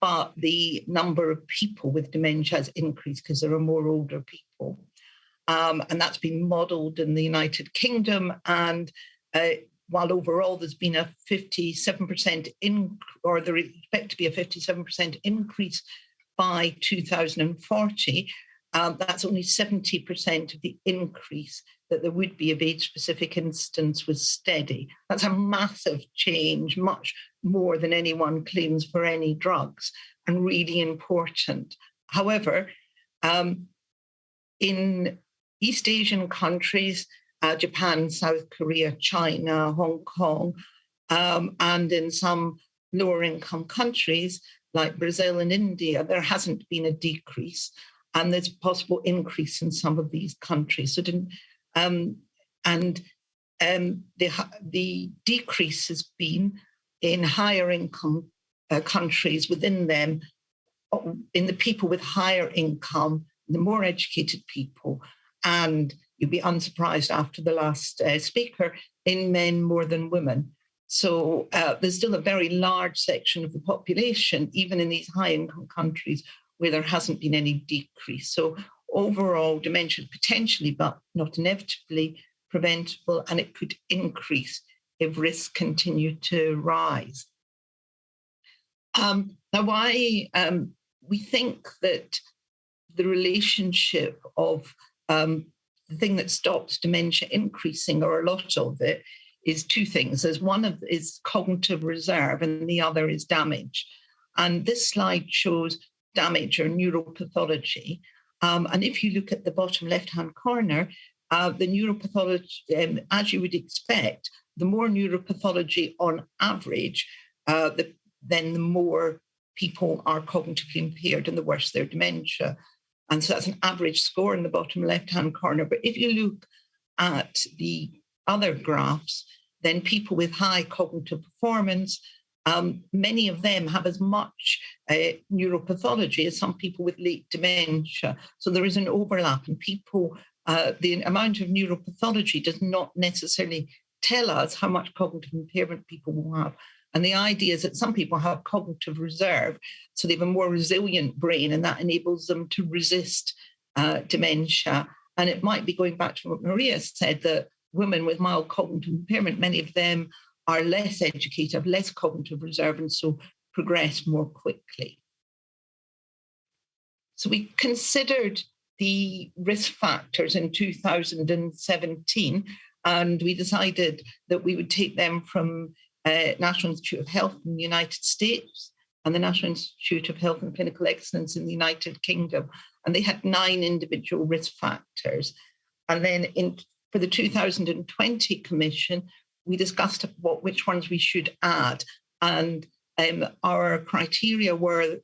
but the number of people with dementia has increased because there are more older people. And that's been modelled in the United Kingdom. And while overall there's been a 57% or there is expected to be a 57% increase by 2040, that's only 70% of the increase that there would be of age-specific incidence was steady. That's a massive change, much more than anyone claims for any drugs, and really important. However, in East Asian countries, Japan, South Korea, China, Hong Kong, and in some lower income countries like Brazil and India, there hasn't been a decrease. And there's a possible increase in some of these countries. So, the decrease has been in higher income countries within them, in the people with higher income, the more educated people, and you'd be unsurprised after the last speaker, in men more than women. So there's still a very large section of the population, even in these high income countries, where there hasn't been any decrease. So overall, dementia potentially, but not inevitably, preventable, and it could increase if risks continue to rise. Now, why we think that the relationship of the thing that stops dementia increasing, or a lot of it, is two things. There's one is cognitive reserve, and the other is damage. And this slide shows damage or neuropathology. And if you look at the bottom left-hand corner, the neuropathology, as you would expect, the more neuropathology on average, then the more people are cognitively impaired and the worse their dementia. And so that's an average score in the bottom left-hand corner. But if you look at the other graphs, then people with high cognitive performance, many of them have as much neuropathology as some people with late dementia. So there is an overlap, and people, the amount of neuropathology does not necessarily tell us how much cognitive impairment people will have. And the idea is that some people have cognitive reserve, so they have a more resilient brain, and that enables them to resist dementia. And it might be going back to what Maria said, that women with mild cognitive impairment, many of them are less educated, have less cognitive reserve, and so progress more quickly. So we considered the risk factors in 2017, and we decided that we would take them from National Institute of Health in the United States and the National Institute of Health and Clinical Excellence in the United Kingdom. And they had 9 individual risk factors. And then for the 2020 Commission, we discussed which ones we should add. And our criteria was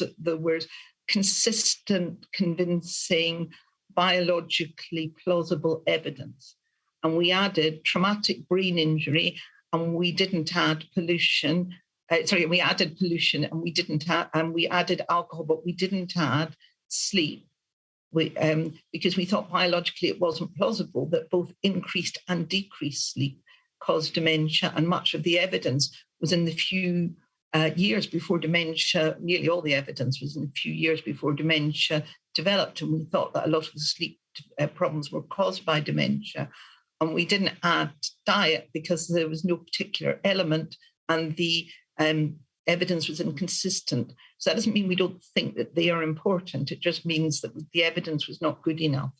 that there was consistent, convincing, biologically plausible evidence. And we added traumatic brain injury, and we didn't add pollution. We added pollution, and we didn't add, and we added alcohol, but we didn't add sleep. Because we thought biologically it wasn't plausible that both increased and decreased sleep caused dementia, and much of the evidence was in the few years before dementia. Nearly all the evidence was in the few years before dementia developed, and we thought that a lot of the sleep problems were caused by dementia. And we didn't add diet because there was no particular element, and the evidence was inconsistent. So that doesn't mean we don't think that they are important. It just means that the evidence was not good enough.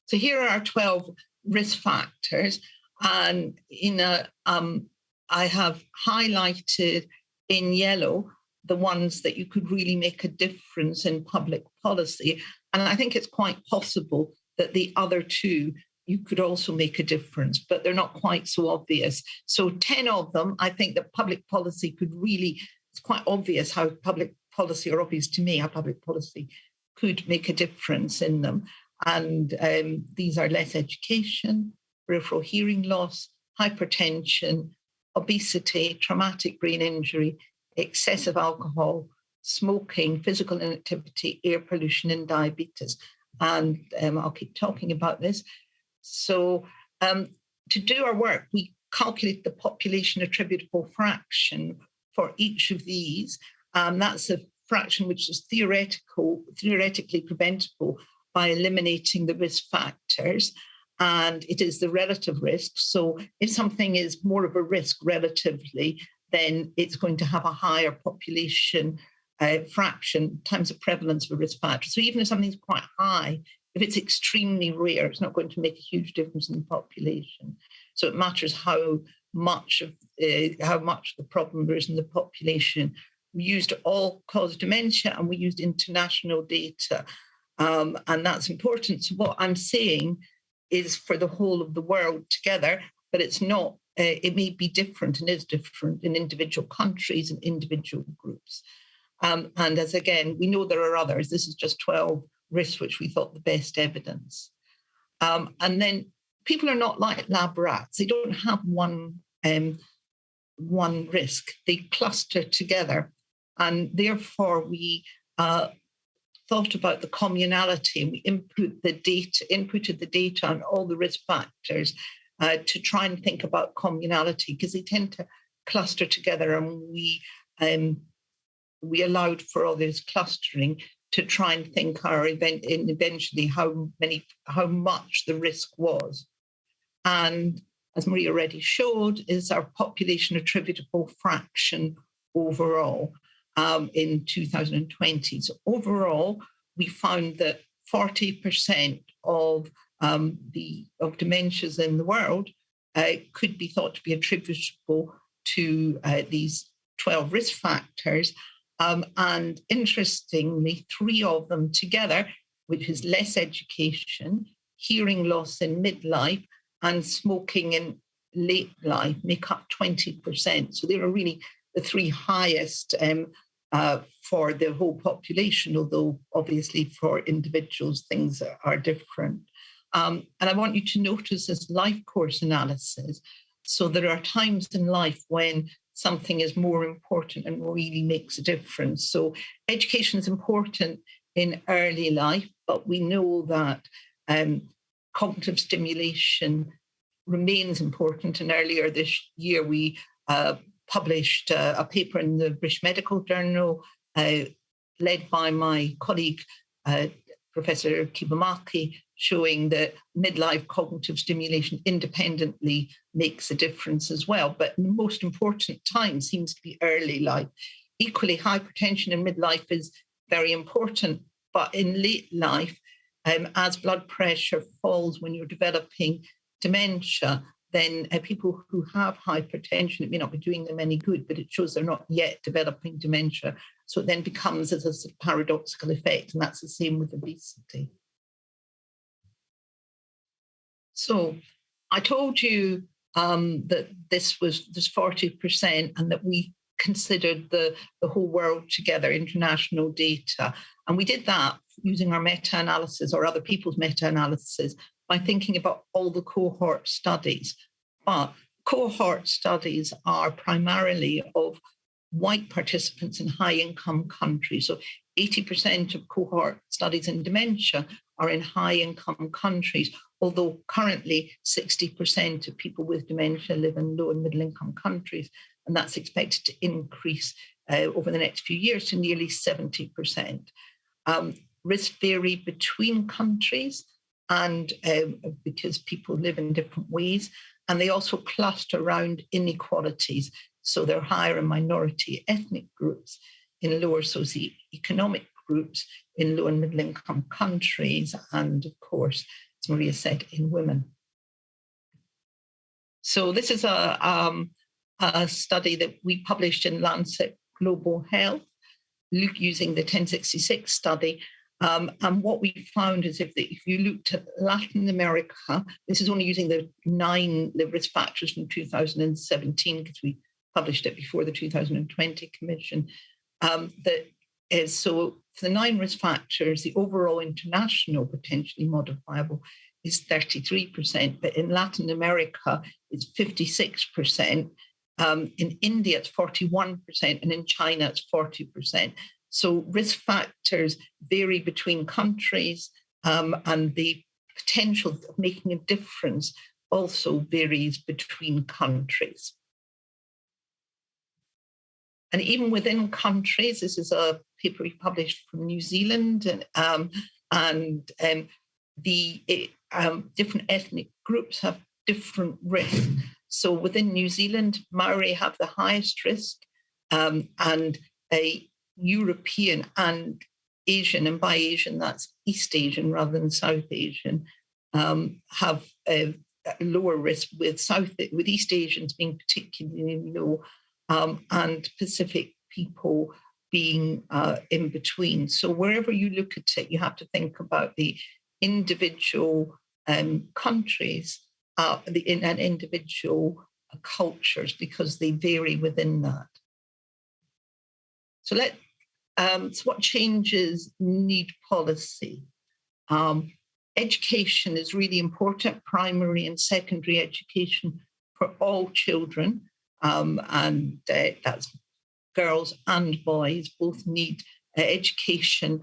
So here are our 12 risk factors. And I have highlighted in yellow the ones that you could really make a difference in public policy. And I think it's quite possible that the other 2, you could also make a difference, but they're not quite so obvious. So 10 of them, I think that public policy could really, it's quite obvious how public policy, or obvious to me, how public policy could make a difference in them. And these are less education, peripheral hearing loss, hypertension, obesity, traumatic brain injury, excessive alcohol, smoking, physical inactivity, air pollution, and diabetes. And I'll keep talking about this. So to do our work, we calculate the population attributable fraction for each of these. That's a fraction which is theoretically preventable by eliminating the risk factors. And it is the relative risk. So if something is more of a risk relatively, then it's going to have a higher population fraction times the prevalence of a risk factor. So even if something's quite high, if it's extremely rare, it's not going to make a huge difference in the population. So it matters how much the problem there is in the population. We used all-cause dementia, and we used international data, and that's important. So what I'm saying is for the whole of the world together, but it's not. It may be different and is different in individual countries and individual groups. And as again, we know there are others. This is just 12 risks which we thought the best evidence. And then people are not like lab rats. They don't have one risk. They cluster together. And therefore, we thought about the communality, and we inputted the data on all the risk factors to try and think about communality, because they tend to cluster together, and we allowed for all this clustering to try and think eventually how much the risk was. And as Maria already showed, is our population attributable fraction overall in 2020. So overall, we found that 40% of dementias in the world could be thought to be attributable to these 12 risk factors. And interestingly, 3 of them together, which is less education, hearing loss in midlife, and smoking in late life, make up 20%. So they are really the 3 highest for the whole population, although obviously for individuals things are different. And I want you to notice this life course analysis. So there are times in life when something is more important and really makes a difference. So education is important in early life, but we know that cognitive stimulation remains important. And earlier this year, we published a paper in the British Medical Journal, led by my colleague, Professor Kibamaki, showing that midlife cognitive stimulation independently makes a difference as well. But the most important time seems to be early life. Equally, hypertension in midlife is very important, but in late life, as blood pressure falls when you're developing dementia, then people who have hypertension, it may not be doing them any good, but it shows they're not yet developing dementia. So it then becomes as a sort of paradoxical effect, and that's the same with obesity. So I told you that this was 40% and that we considered the whole world together, international data. And we did that using our meta-analysis or other people's meta-analysis by thinking about all the cohort studies. But cohort studies are primarily of white participants in high-income countries. So 80% of cohort studies in dementia are in high-income countries, although currently 60% of people with dementia live in low and middle-income countries, and that's expected to increase over the next few years to nearly 70%. Risks vary between countries, and because people live in different ways, and they also cluster around inequalities. So they're higher in minority ethnic groups, in lower socioeconomic groups, in low and middle income countries, and of course, as Maria said, in women. So this is a study that we published in Lancet Global Health, using the 1066 study. And what we found is if you looked at Latin America, this is only using the risk factors from 2017 because we published it before the 2020 Commission, so for the 9 risk factors, the overall international potentially modifiable is 33%, but in Latin America, it's 56%. In India, it's 41%, and in China, it's 40%. So risk factors vary between countries, and the potential of making a difference also varies between countries. And even within countries, this is a paper we published from New Zealand, the different ethnic groups have different risks. So within New Zealand, Maori have the highest risk, and European and Asian, and by Asian, that's East Asian rather than South Asian, have a lower risk, with East Asians being particularly low, and Pacific people being in between. So wherever you look at it, you have to think about the individual countries and individual cultures, because they vary within that. So what changes need policy? Education is really important, primary and secondary education for all children, and that's girls and boys both need education,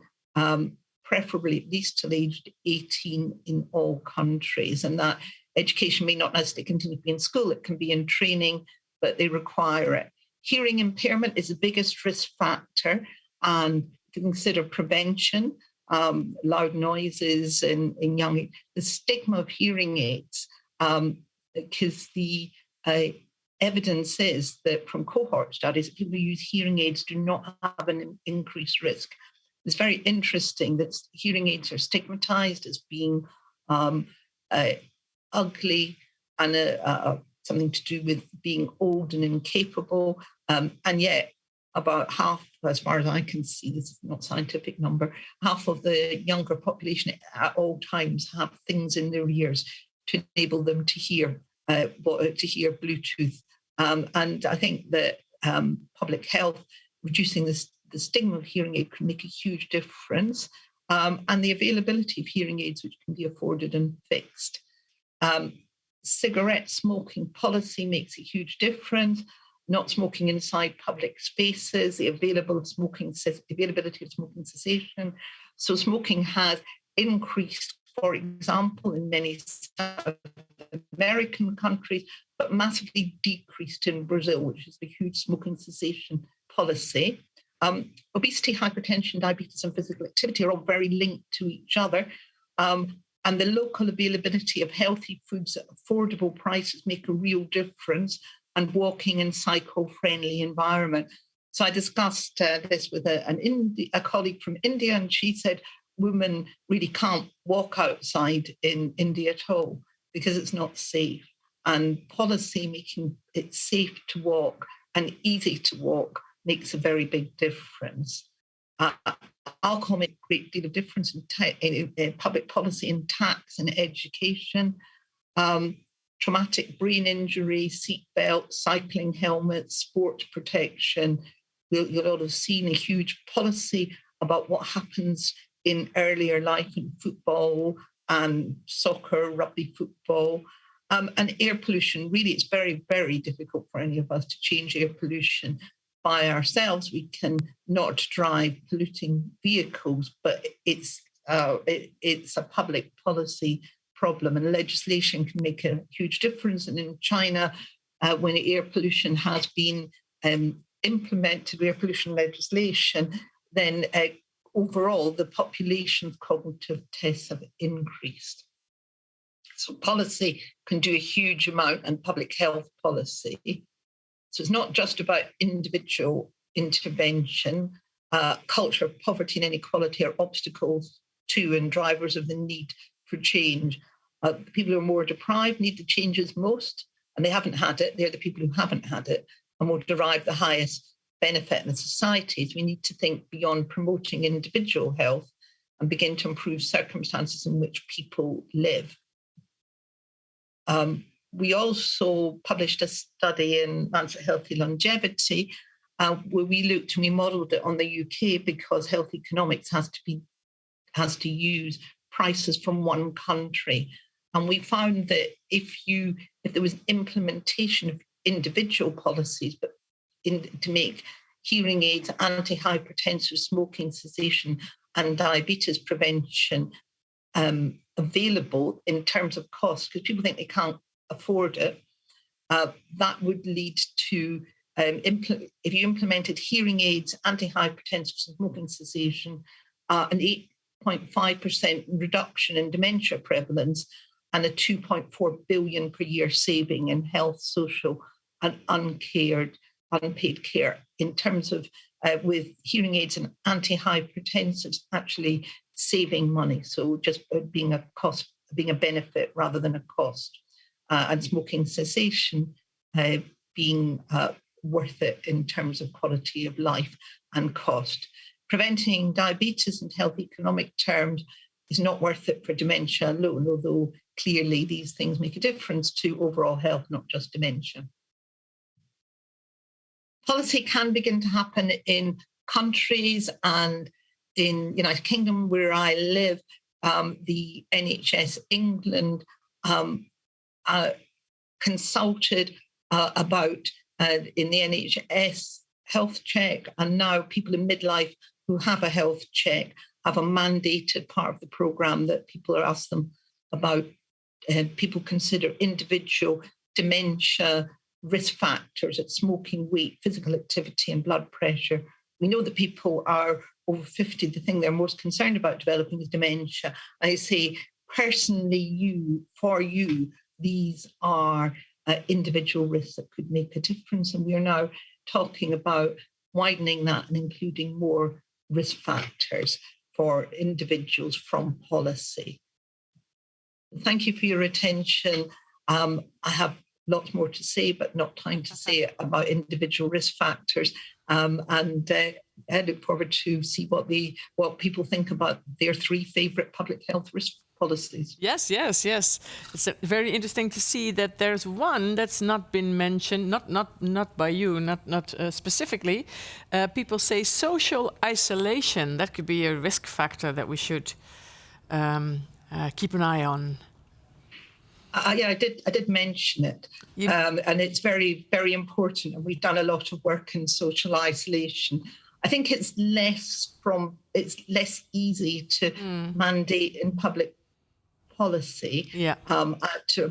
preferably at least till aged 18 in all countries. And that education may not necessarily continue to be in school, it can be in training, but they require it. Hearing impairment is the biggest risk factor, and to consider prevention, loud noises in young, the stigma of hearing aids, because the evidence is that from cohort studies, people who use hearing aids do not have an increased risk. It's very interesting that hearing aids are stigmatized as being ugly and something to do with being old and incapable. And yet about half, as far as I can see, this is not a scientific number, half of the younger population at all times have things in their ears to enable them to hear Bluetooth. And I think that public health, reducing the stigma of hearing aid can make a huge difference, and the availability of hearing aids which can be afforded and fixed. Cigarette smoking policy makes a huge difference. Not smoking inside public spaces, the availability of smoking cessation. So smoking has increased, for example, in many South American countries, but massively decreased in Brazil, which is a huge smoking cessation policy. Obesity, hypertension, diabetes, and physical activity are all very linked to each other. And the local availability of healthy foods at affordable prices make a real difference, and walking in cycle-friendly environment. So I discussed this with a colleague from India, and she said women really can't walk outside in India at all because it's not safe. And policy making it safe to walk and easy to walk makes a very big difference. Alcohol makes a great deal of difference in public policy, in tax and education. Traumatic brain injury, seatbelts, cycling helmets, sports protection. You'll all have seen a huge policy about what happens in earlier life in football and soccer, rugby football. And air pollution, really, it's very, very difficult for any of us to change air pollution by ourselves. We can not drive polluting vehicles, but it's a public policy problem, and legislation can make a huge difference. And in China, when air pollution has been implemented, air pollution legislation, then overall the population's cognitive tests have increased. So policy can do a huge amount, and public health policy. So it's not just about individual intervention. Culture of poverty and inequality are obstacles to and drivers of the need for change. The people who are more deprived need the changes most, and they haven't had it. They're the people who haven't had it and will derive the highest benefit in the societies. We need to think beyond promoting individual health and begin to improve circumstances in which people live. We also published a study in Lancet Healthy Longevity where we looked and we modelled it on the UK because health economics has to use prices from one country. And we found that if there was implementation of individual policies, but to make hearing aids, antihypertensive, smoking cessation, and diabetes prevention available in terms of cost, because people think they can't afford it, that would lead to, if you implemented hearing aids, antihypertensive, smoking cessation, an 8.5% reduction in dementia prevalence, and a 2.4 billion per year saving in health, social, and unpaid care in terms of with hearing aids and antihypertensives actually saving money. So just being a benefit rather than a cost, and smoking cessation being worth it in terms of quality of life and cost. Preventing diabetes in health economic terms is not worth it for dementia alone, although clearly these things make a difference to overall health, not just dementia. Policy can begin to happen in countries, and in United Kingdom, where I live, the NHS England consulted about in the NHS health check, and now people in midlife who have a health check have a mandated part of the programme that people are asked them about. People consider individual dementia risk factors at smoking, weight, physical activity, and blood pressure. We know that people are over 50, the thing they're most concerned about developing is dementia. I say, personally, for you, these are individual risks that could make a difference. And we are now talking about widening that and including more risk factors for individuals from policy. Thank you for your attention. I have lots more to say, but not time to say about individual risk factors. And I look forward to see what people think about their 3 favourite public health risk policies. Yes. It's very interesting to see that there's one that's not been mentioned, not by you, not specifically. People say social isolation. That could be a risk factor that we should keep an eye on. Yeah, I did mention it, and it's very, very important. And we've done a lot of work in social isolation. I think it's less easy to mandate in public policy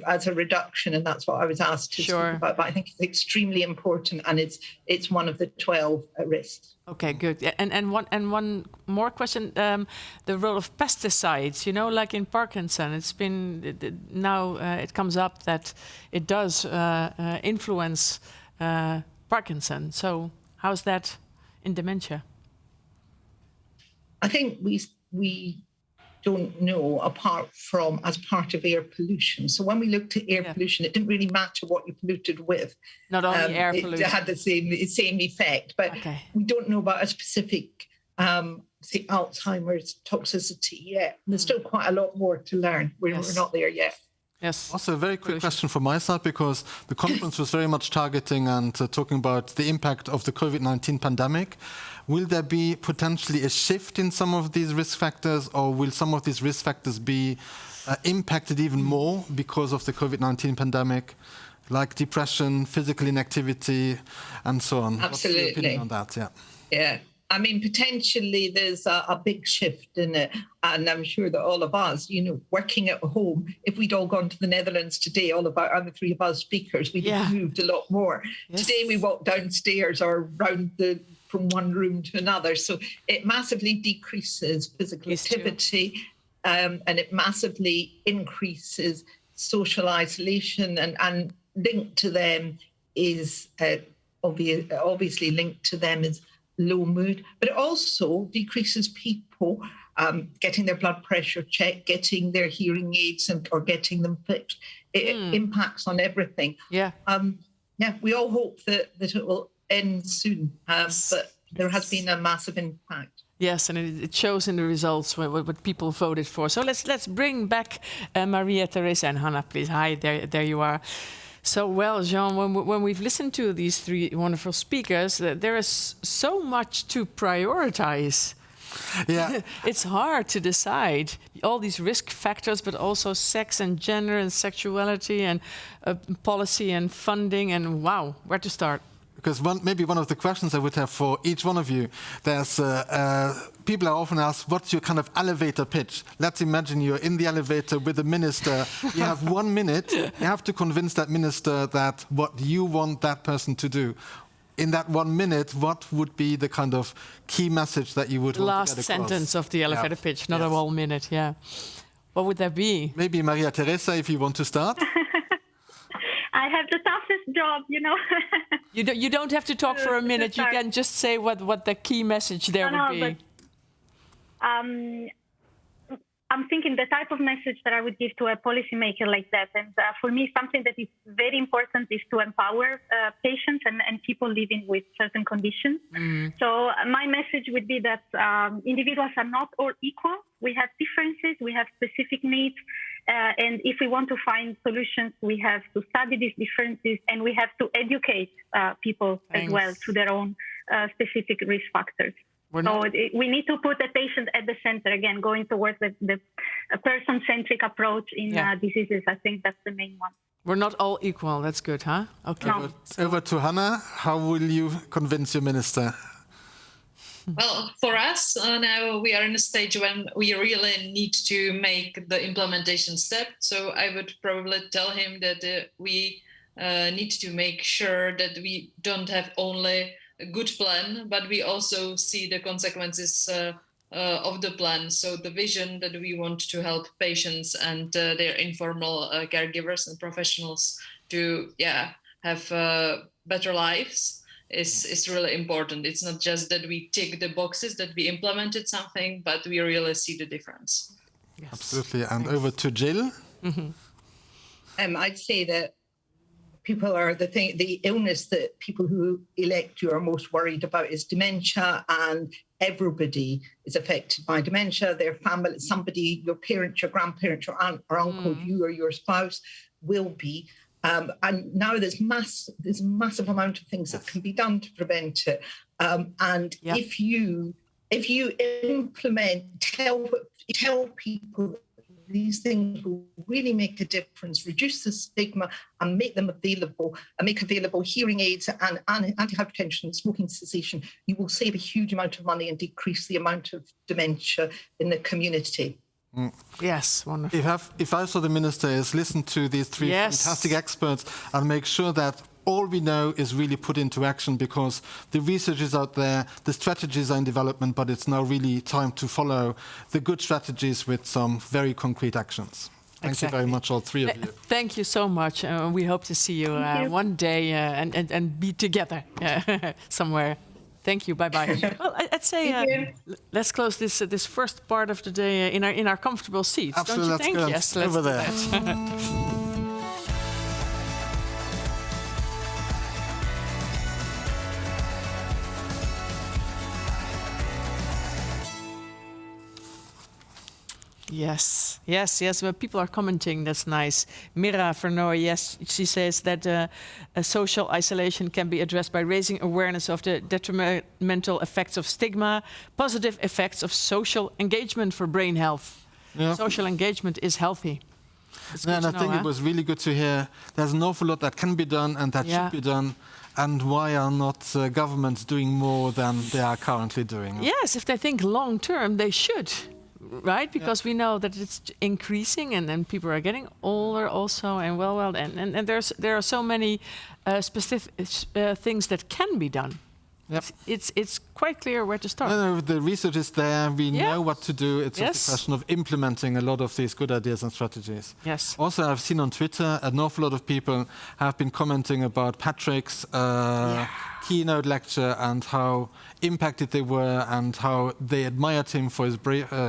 as a reduction, and that's what I was asked to speak about. But I think it's extremely important, and it's one of the 12 risks. Okay, good. And one more question: the role of pesticides. Like in Parkinson, it's been now it comes up that it does influence Parkinson. So how's that in dementia? I think we don't know apart from as part of air pollution. So when we looked at air pollution, it didn't really matter what you polluted with. Not only air pollution. It had the same effect, but we don't know about a specific, say, Alzheimer's toxicity yet. There's still quite a lot more to learn. We're not there yet. Yes. Also, a very quick question from my side, because the conference was very much targeting and talking about the impact of the COVID-19 pandemic. Will there be potentially a shift in some of these risk factors, or will some of these risk factors be impacted even more because of the COVID-19 pandemic, like depression, physical inactivity, and so on? Absolutely. What's your opinion on that? Yeah. I mean, potentially there's a big shift in it. And I'm sure that all of us, working at home, if we'd all gone to the Netherlands today, all the 3 of us speakers, we'd have moved a lot more. Yes. Today we walk downstairs or round from one room to another. So it massively decreases physical activity, and it massively increases social isolation, and linked to them is obviously linked to them is low mood, but it also decreases people getting their blood pressure checked, getting their hearing aids or getting them fixed. It impacts on everything. We all hope that it will end soon, but There has been a massive impact. Yes, and it shows in the results what people voted for. So let's bring back Maria, Teresa, and Hana, please. Hi, there you are. So, well, Jean, when we've listened to these three wonderful speakers, there is so much to prioritize. Yeah. It's hard to decide all these risk factors, but also sex and gender and sexuality and policy and funding, and wow, where to start? Because maybe one of the questions I would have for each one of you, there's people are often asked, what's your kind of elevator pitch? Let's imagine you're in the elevator with a minister. You have 1 minute. You have to convince that minister that what you want that person to do. In that 1 minute, what would be the kind of key message that you would want to get across? Last sentence of the elevator pitch, not a whole minute, yeah. What would that be? Maybe Maria Teresa, if you want to start. I have the toughest job, you know. You don't have to talk for a minute. You can just say what the key message there would be. But, I'm thinking the type of message that I would give to a policymaker like that. And for me, something that is very important is to empower patients and people living with certain conditions. So my message would be that individuals are not all equal. We have differences, we have specific needs. And if we want to find solutions, we have to study these differences and we have to educate people as well to their own specific risk factors. So we need to put the patient at the center, again, going towards the person-centric approach in diseases. I think that's the main one. We're not all equal. That's good, huh? Okay. No. Over to Hana. How will you convince your minister? Well, for us, now we are in a stage when we really need to make the implementation step. So I would probably tell him that we need to make sure that we don't have only a good plan, but we also see the consequences of the plan. So the vision that we want to help patients and their informal caregivers and professionals to have better lives is really important. It's not just that we tick the boxes that we implemented something, but we really see the difference. Yes. Absolutely. And over to Gill. I'd say that people are the illness that people who elect you are most worried about is dementia, and everybody is affected by dementia. Their family, somebody, your parent, your grandparent, your aunt or uncle, you or your spouse will be. And now there's a massive amount of things that can be done to prevent it. If you implement, tell people these things will really make a difference, reduce the stigma and make them available, and make available hearing aids and anti-hypertension and smoking cessation, you will save a huge amount of money and decrease the amount of dementia in the community. Yes, wonderful. If also the minister is listen to these three fantastic experts and make sure that all we know is really put into action, because the research is out there, the strategies are in development, but it's now really time to follow the good strategies with some very concrete actions. Thank you very much, all three of you. Thank you so much. We hope to see you one day and be together somewhere. Thank you. Bye-bye. Well, I'd say let's close this first part of the day in our comfortable seats. Absolutely, don't you think? Yes, let's over do there. that. Yes. Well, people are commenting. That's nice. Mira Vernooy, yes, she says that social isolation can be addressed by raising awareness of the detrimental effects of stigma, positive effects of social engagement for brain health. Yeah. Social engagement is healthy. And I think it was really good to hear there's an awful lot that can be done and that should be done. And why are not governments doing more than they are currently doing? Yes, if they think long term, they should. Right, because we know that it's increasing, and then people are getting older also, and and there are so many specific things that can be done. Yep. It's quite clear where to start. No, the research is there. We know what to do. It's just a question of implementing a lot of these good ideas and strategies. Yes. Also, I've seen on Twitter an awful lot of people have been commenting about Patrick's keynote lecture and how impacted they were and how they admired him for his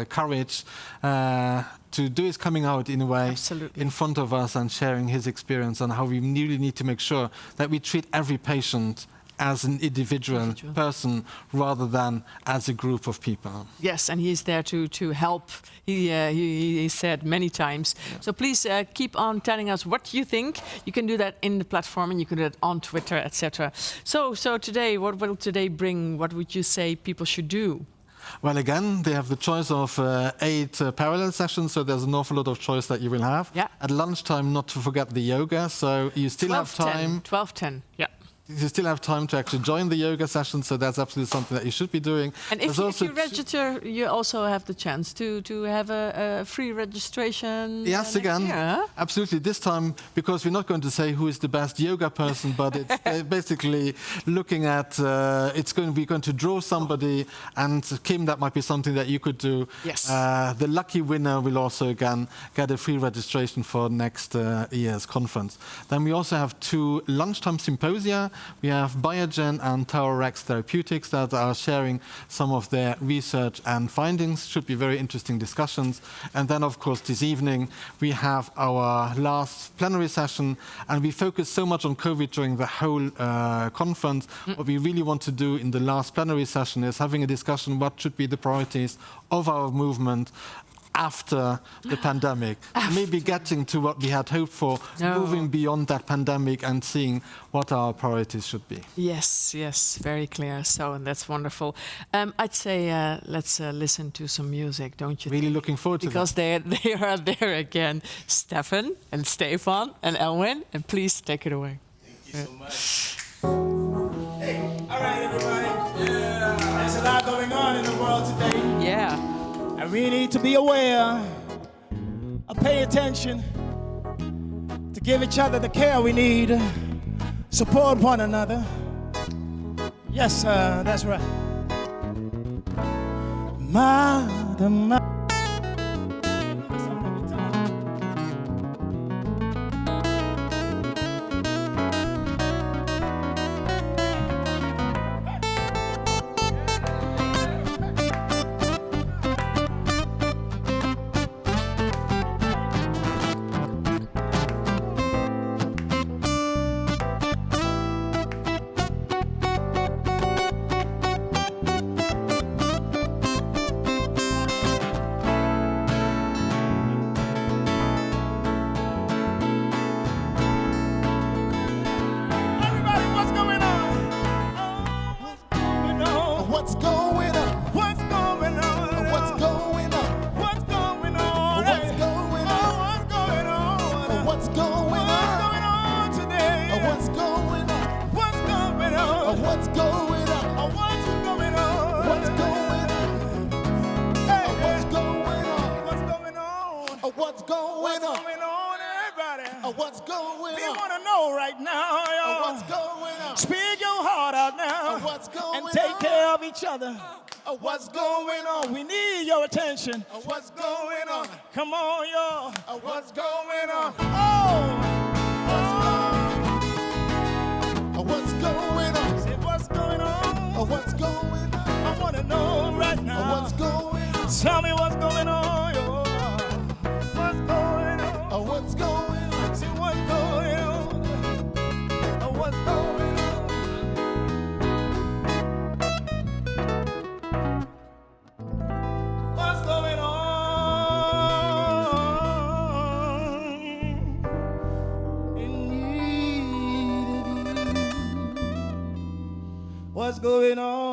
courage to do his coming out in a way in front of us and sharing his experience, and how we really need to make sure that we treat every patient as an individual person rather than as a group of people. Yes, and he's there to help. He said many times. Yeah. So please keep on telling us what you think. You can do that in the platform, and you can do it on Twitter, etc. So today, what will today bring? What would you say people should do? Well, again, they have the choice of 8 parallel sessions, so there's an awful lot of choice that you will have. Yeah. At lunchtime, not to forget the yoga, so you still have time. 12:10, yeah. You still have time to actually join the yoga session, so that's absolutely something that you should be doing. And if you register, you also have the chance to have a free registration. Yes, again, year, huh? absolutely. This time, because we're not going to say who is the best yoga person, but it's basically looking at, we're going to draw somebody, and Kim, that might be something that you could do. Yes. The lucky winner will also, again, get a free registration for next year's conference. Then we also have 2 lunchtime symposia. We have Biogen and TowerX Therapeutics that are sharing some of their research and findings. Should be very interesting discussions. And then, of course, this evening, we have our last plenary session, and we focus so much on COVID during the whole conference. What we really want to do in the last plenary session is having a discussion what should be the priorities of our movement after the pandemic, maybe getting to what we had hoped for, moving beyond that pandemic and seeing what our priorities should be. Yes, very clear. So, and that's wonderful. I'd say let's listen to some music, don't you? Really looking forward to because that. Because they are there again, Stefan and Stefan and Elwin, and please take it away. Thank you so much. Hey, all right, everybody. Yeah. There's a lot going on in the world today. Yeah. And we need to be aware, pay attention, to give each other the care we need, support one another. Yes, that's right. Mother. What's going on? We need your attention. What's going on? Come on, y'all. What's going on? What's going on? Say what's going on? What's going on? I want to know right now. What's going on? Tell me what's going on, y'all. What's going on? What's going on? Say what's going on? What's going on? What's going on?